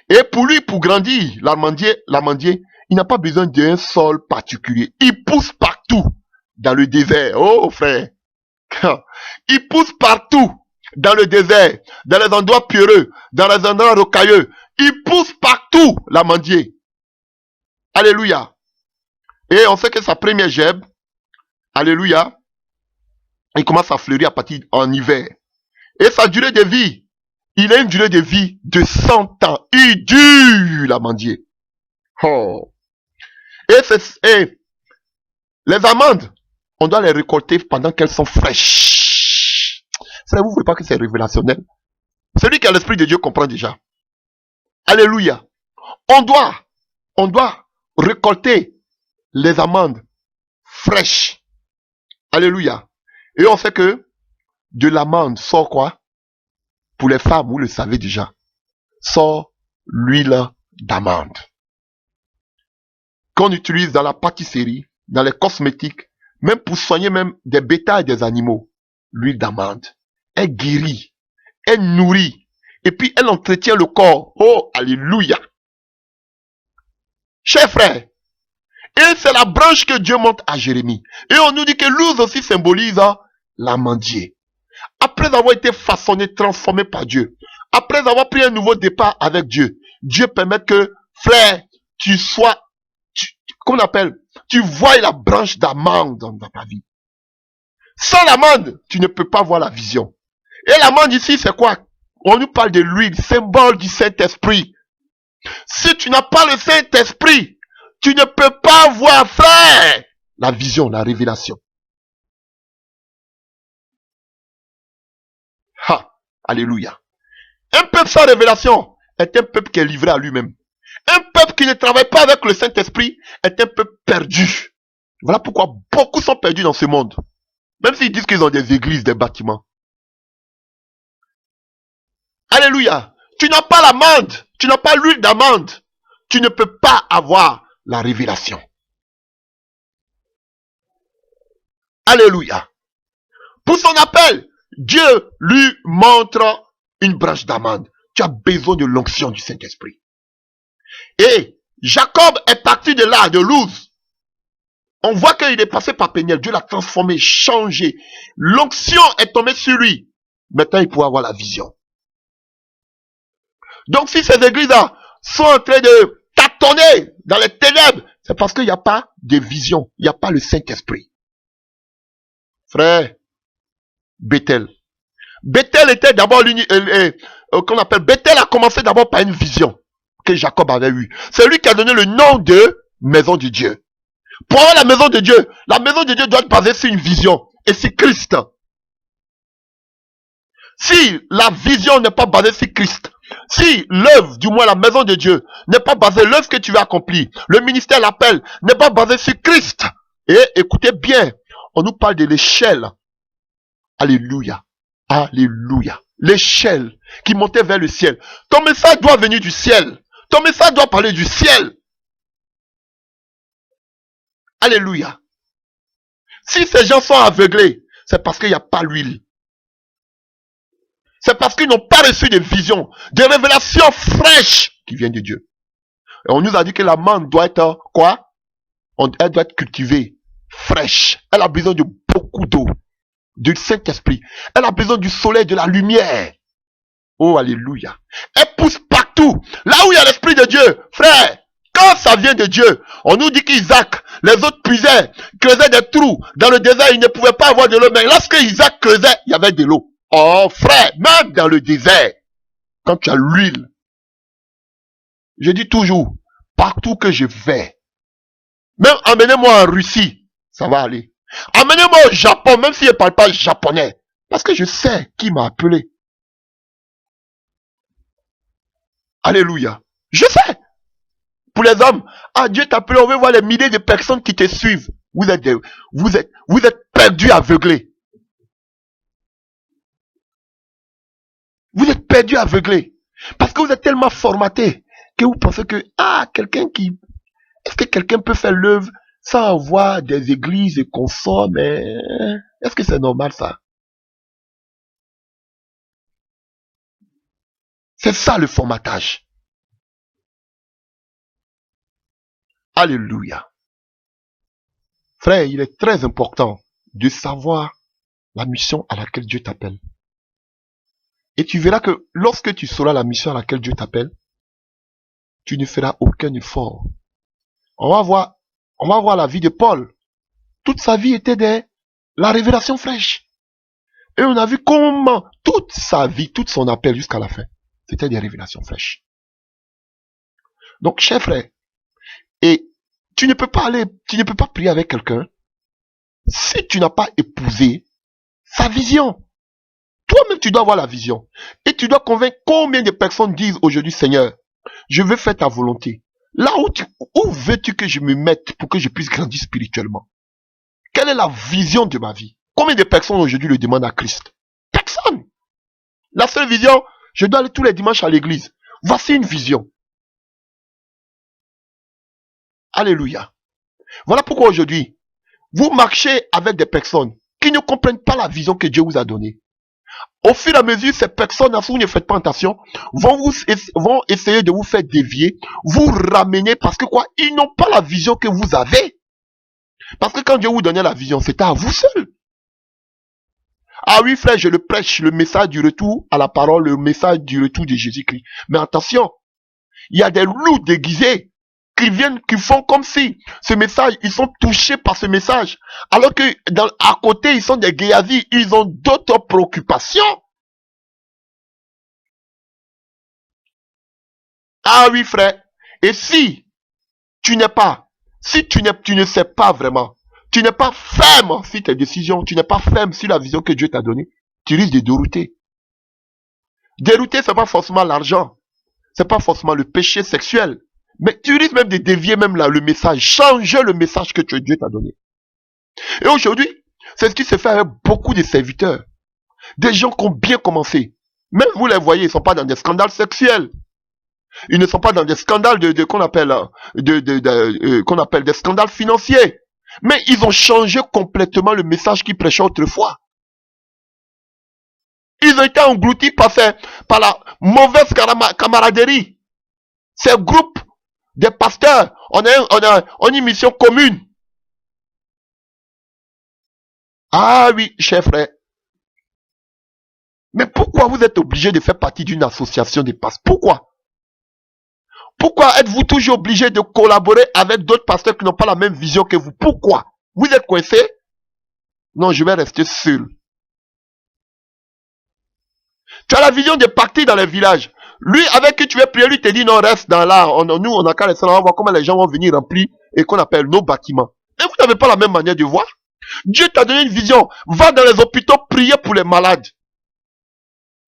Speaker 1: Et pour lui, pour grandir, l'amandier, il n'a pas besoin d'un sol particulier. Il pousse partout dans le désert. Oh frère. Il pousse partout dans le désert, dans les endroits pierreux, dans les endroits rocailleux. Il pousse partout, l'amandier. Alléluia. Et on sait que sa première gerbe, alléluia, Il commence à fleurir à partir en hiver. Et sa durée de vie, il a une durée de vie de 100 ans. Il dure l'amandier. Oh. Et les amandes, on doit les récolter pendant qu'elles sont fraîches. Vous ne voyez pas que c'est révélationnel? Celui qui a l'Esprit de Dieu comprend déjà. Alléluia. On doit récolter les amandes fraîches. Alléluia. Et on sait que de l'amande sort quoi? Pour les femmes, vous le savez déjà, sort l'huile d'amande. Qu'on utilise dans la pâtisserie, dans les cosmétiques, même pour soigner même des bétails et des animaux. L'huile d'amande. Elle guérit, elle nourrit, et puis elle entretient le corps. Oh, alléluia. Chers frères, et c'est la branche que Dieu montre à Jérémie. Et on nous dit que l'ouze aussi symbolise l'amandier. Après avoir été façonné, transformé par Dieu, après avoir pris un nouveau départ avec Dieu, Dieu permet que, frère, tu sois, qu'on appelle, tu vois la branche d'amande dans ta vie. Sans l'amande, tu ne peux pas voir la vision. Et l'amande ici, c'est quoi? On nous parle de l'huile, symbole du Saint-Esprit. Si tu n'as pas le Saint-Esprit, tu ne peux pas voir, frère, la vision, la révélation. Ha, alléluia. Un peuple sans révélation est un peuple qui est livré à lui-même. Un peuple qui ne travaille pas avec le Saint-Esprit est un peuple perdu. Voilà pourquoi beaucoup sont perdus dans ce monde. Même s'ils disent qu'ils ont des églises, des bâtiments. Alléluia. Tu n'as pas l'amande, tu n'as pas l'huile d'amande. Tu ne peux pas avoir la révélation. Alléluia. Pour son appel, Dieu lui montre une branche d'amande. Tu as besoin de l'onction du Saint-Esprit. Et Jacob est parti de là, de Luz. On voit qu'il est passé par Péniel. Dieu l'a transformé, changé. L'onction est tombée sur lui. Maintenant, il pourra avoir la vision. Donc, si ces églises-là sont en train de tâtonner dans les ténèbres, c'est parce qu'il n'y a pas de vision. Il n'y a pas le Saint-Esprit. Frère, Bethel. Bethel était d'abord qu'on appelle Bethel a commencé d'abord par une vision que Jacob avait eue. C'est lui qui a donné le nom de maison de Dieu. Pour avoir la maison de Dieu doit être basée sur une vision. Et c'est Christ. Si la vision n'est pas basée sur Christ, si l'œuvre, du moins la maison de Dieu, n'est pas basée, l'œuvre que tu vas accomplir, le ministère, l'appel, n'est pas basé sur Christ. Et écoutez bien, on nous parle de l'échelle. Alléluia. Alléluia. L'échelle qui montait vers le ciel. Ton message doit venir du ciel. Ton message doit parler du ciel. Alléluia. Si ces gens sont aveuglés, c'est parce qu'il n'y a pas l'huile. C'est parce qu'ils n'ont pas reçu de visions, de révélations fraîches qui viennent de Dieu. Et on nous a dit que la manne doit être quoi? Elle doit être cultivée, fraîche. Elle a besoin de beaucoup d'eau, du Saint-Esprit. Elle a besoin du soleil, de la lumière. Oh, alléluia. Elle pousse partout. Là où il y a l'Esprit de Dieu, frère, quand ça vient de Dieu, on nous dit qu'Isaac, les autres puisaient, creusaient des trous. Dans le désert, ils ne pouvaient pas avoir de l'eau. Mais lorsque Isaac creusait, il y avait de l'eau. Oh, frère, même dans le désert, quand tu as l'huile, je dis toujours, partout que je vais, même emmenez-moi en Russie, ça va aller. Emmenez-moi au Japon, même si je ne parle pas japonais, parce que je sais qui m'a appelé. Alléluia. Je sais. Pour les hommes, Dieu t'a appelé, on veut voir les milliers de personnes qui te suivent. Vous êtes perdus, aveuglés. Vous êtes perdus, aveuglés. Parce que vous êtes tellement formatés que vous pensez que, est-ce que quelqu'un peut faire l'œuvre sans avoir des églises et consorts, mais est-ce que c'est normal ça? C'est ça le formatage. Alléluia. Frère, il est très important de savoir la mission à laquelle Dieu t'appelle. Et tu verras que lorsque tu sauras la mission à laquelle Dieu t'appelle, tu ne feras aucun effort. On va voir la vie de Paul. Toute sa vie était la révélation fraîche. Et on a vu comment toute sa vie, tout son appel jusqu'à la fin, c'était des révélations fraîches. Donc, cher frère, et tu ne peux pas prier avec quelqu'un si tu n'as pas épousé sa vision. Toi-même, tu dois avoir la vision. Et tu dois convaincre combien de personnes disent aujourd'hui, Seigneur, je veux faire ta volonté. Là où veux-tu que je me mette pour que je puisse grandir spirituellement? Quelle est la vision de ma vie? Combien de personnes aujourd'hui le demandent à Christ? Personne. La seule vision, je dois aller tous les dimanches à l'église. Voici une vision. Alléluia. Voilà pourquoi aujourd'hui, vous marchez avec des personnes qui ne comprennent pas la vision que Dieu vous a donnée. Au fur et à mesure, ces personnes, si vous ne faites pas attention, vont essayer de vous faire dévier, vous ramener parce que quoi? Ils n'ont pas la vision que vous avez. Parce que quand Dieu vous donnait la vision, c'était à vous seul. Ah oui, frère, je le prêche, le message du retour à la parole, le message du retour de Jésus-Christ. Mais attention, il y a des loups déguisés qui viennent, qui font comme si ce message, ils sont touchés par ce message. Alors que à côté, ils sont des Géazi, ils ont d'autres préoccupations. Ah oui, frère. Et si tu ne sais pas vraiment, tu n'es pas ferme sur tes décisions, tu n'es pas ferme sur la vision que Dieu t'a donnée, tu risques de dérouter. Dérouter, c'est pas forcément l'argent, c'est pas forcément le péché sexuel, mais tu risques même de dévier même là le message, changer le message que Dieu t'a donné. Et aujourd'hui, c'est ce qui se fait avec beaucoup de serviteurs, des gens qui ont bien commencé. Même vous les voyez, ils ne sont pas dans des scandales sexuels. Ils ne sont pas dans des scandales qu'on appelle des scandales financiers. Mais ils ont changé complètement le message qu'ils prêchaient autrefois. Ils ont été engloutis par la mauvaise camaraderie. Ces groupes de pasteurs, on a une mission commune. Ah oui, cher frère. Mais pourquoi vous êtes obligé de faire partie d'une association de pasteurs? Pourquoi? Pourquoi êtes-vous toujours obligé de collaborer avec d'autres pasteurs qui n'ont pas la même vision que vous? Pourquoi? Vous êtes coincé? Non, je vais rester seul. Tu as la vision de partir dans les villages. Lui, avec qui tu veux prier, lui te dit non, reste dans là. Nous, on a qu'à rester là, on va voir comment les gens vont venir remplir et qu'on appelle nos bâtiments. Et vous n'avez pas la même manière de voir. Dieu t'a donné une vision. Va dans les hôpitaux prier pour les malades.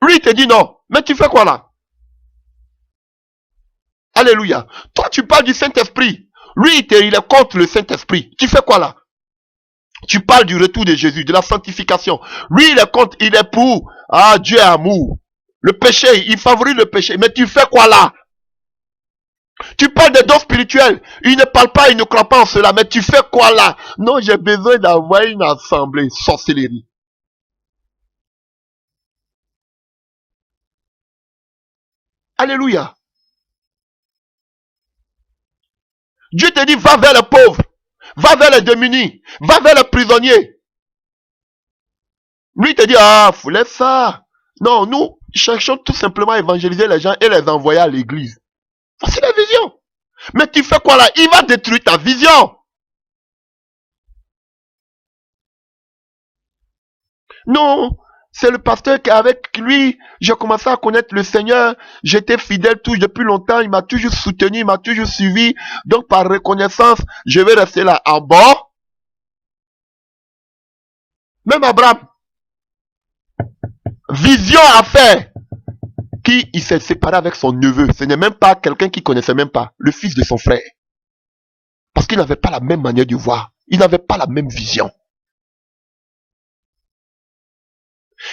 Speaker 1: Lui, il te dit non. Mais tu fais quoi là? Alléluia. Toi, tu parles du Saint-Esprit. Lui, il est contre le Saint-Esprit. Tu fais quoi là? Tu parles du retour de Jésus, de la sanctification. Lui, il est contre, il est pour. Ah, Dieu est amour. Le péché, il favorise le péché. Mais tu fais quoi là? Tu parles des dons spirituels. Il ne parle pas, il ne croit pas en cela. Mais tu fais quoi là? Non, j'ai besoin d'avoir une assemblée. Sorcellerie. Alléluia. Dieu te dit, va vers les pauvres. Va vers les démunis. Va vers les prisonniers. Lui, il te dit, ah, faut laisser ça. Non, nous cherchons tout simplement à évangéliser les gens et les envoyer à l'église. C'est la vision. Mais tu fais quoi là? Il va détruire ta vision. Non, c'est le pasteur qui avec lui, j'ai commencé à connaître le Seigneur. J'étais fidèle depuis longtemps. Il m'a toujours soutenu, il m'a toujours suivi. Donc par reconnaissance, je vais rester là en bas. Même Abraham, vision à faire. Il s'est séparé avec son neveu. Ce n'est même pas quelqu'un qu'il connaissait même pas. Le fils de son frère. Parce qu'il n'avait pas la même manière de voir. Il n'avait pas la même vision.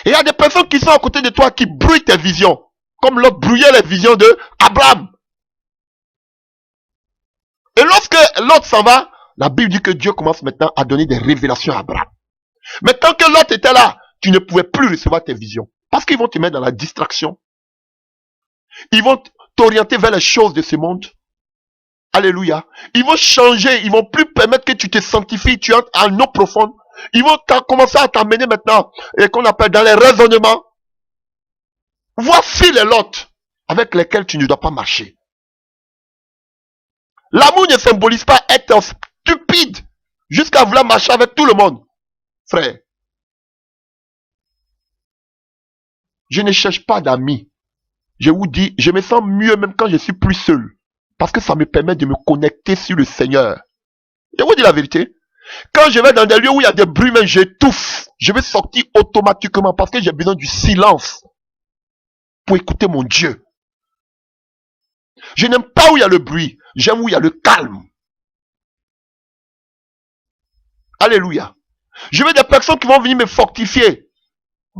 Speaker 1: Et il y a des personnes qui sont à côté de toi qui brouillent tes visions. Comme l'autre brouillait les visions de Abraham. Et lorsque l'autre s'en va, la Bible dit que Dieu commence maintenant à donner des révélations à Abraham. Mais tant que l'autre était là, tu ne pouvais plus recevoir tes visions. Parce qu'ils vont te mettre dans la distraction. Ils vont t'orienter vers les choses de ce monde. Alléluia. Ils vont changer. Ils vont plus permettre que tu te sanctifies. Tu entres en eau profonde. Ils vont commencer à t'amener maintenant, et qu'on appelle dans les raisonnements. Voici les lots avec lesquels tu ne dois pas marcher. L'amour ne symbolise pas être stupide jusqu'à vouloir marcher avec tout le monde. Frère. Je ne cherche pas d'amis. Je vous dis, je me sens mieux même quand je suis plus seul. Parce que ça me permet de me connecter sur le Seigneur. Je vous dis la vérité. Quand je vais dans des lieux où il y a des bruits, même j'étouffe. Je vais sortir automatiquement parce que j'ai besoin du silence pour écouter mon Dieu. Je n'aime pas où il y a le bruit. J'aime où il y a le calme. Alléluia. Je veux des personnes qui vont venir me fortifier.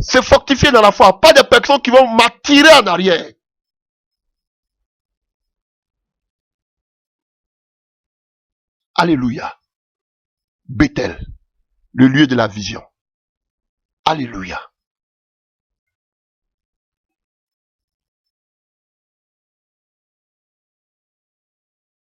Speaker 1: Se fortifier dans la foi. Pas des personnes qui vont m'attirer en arrière. Alléluia. Bethel, le lieu de la vision. Alléluia.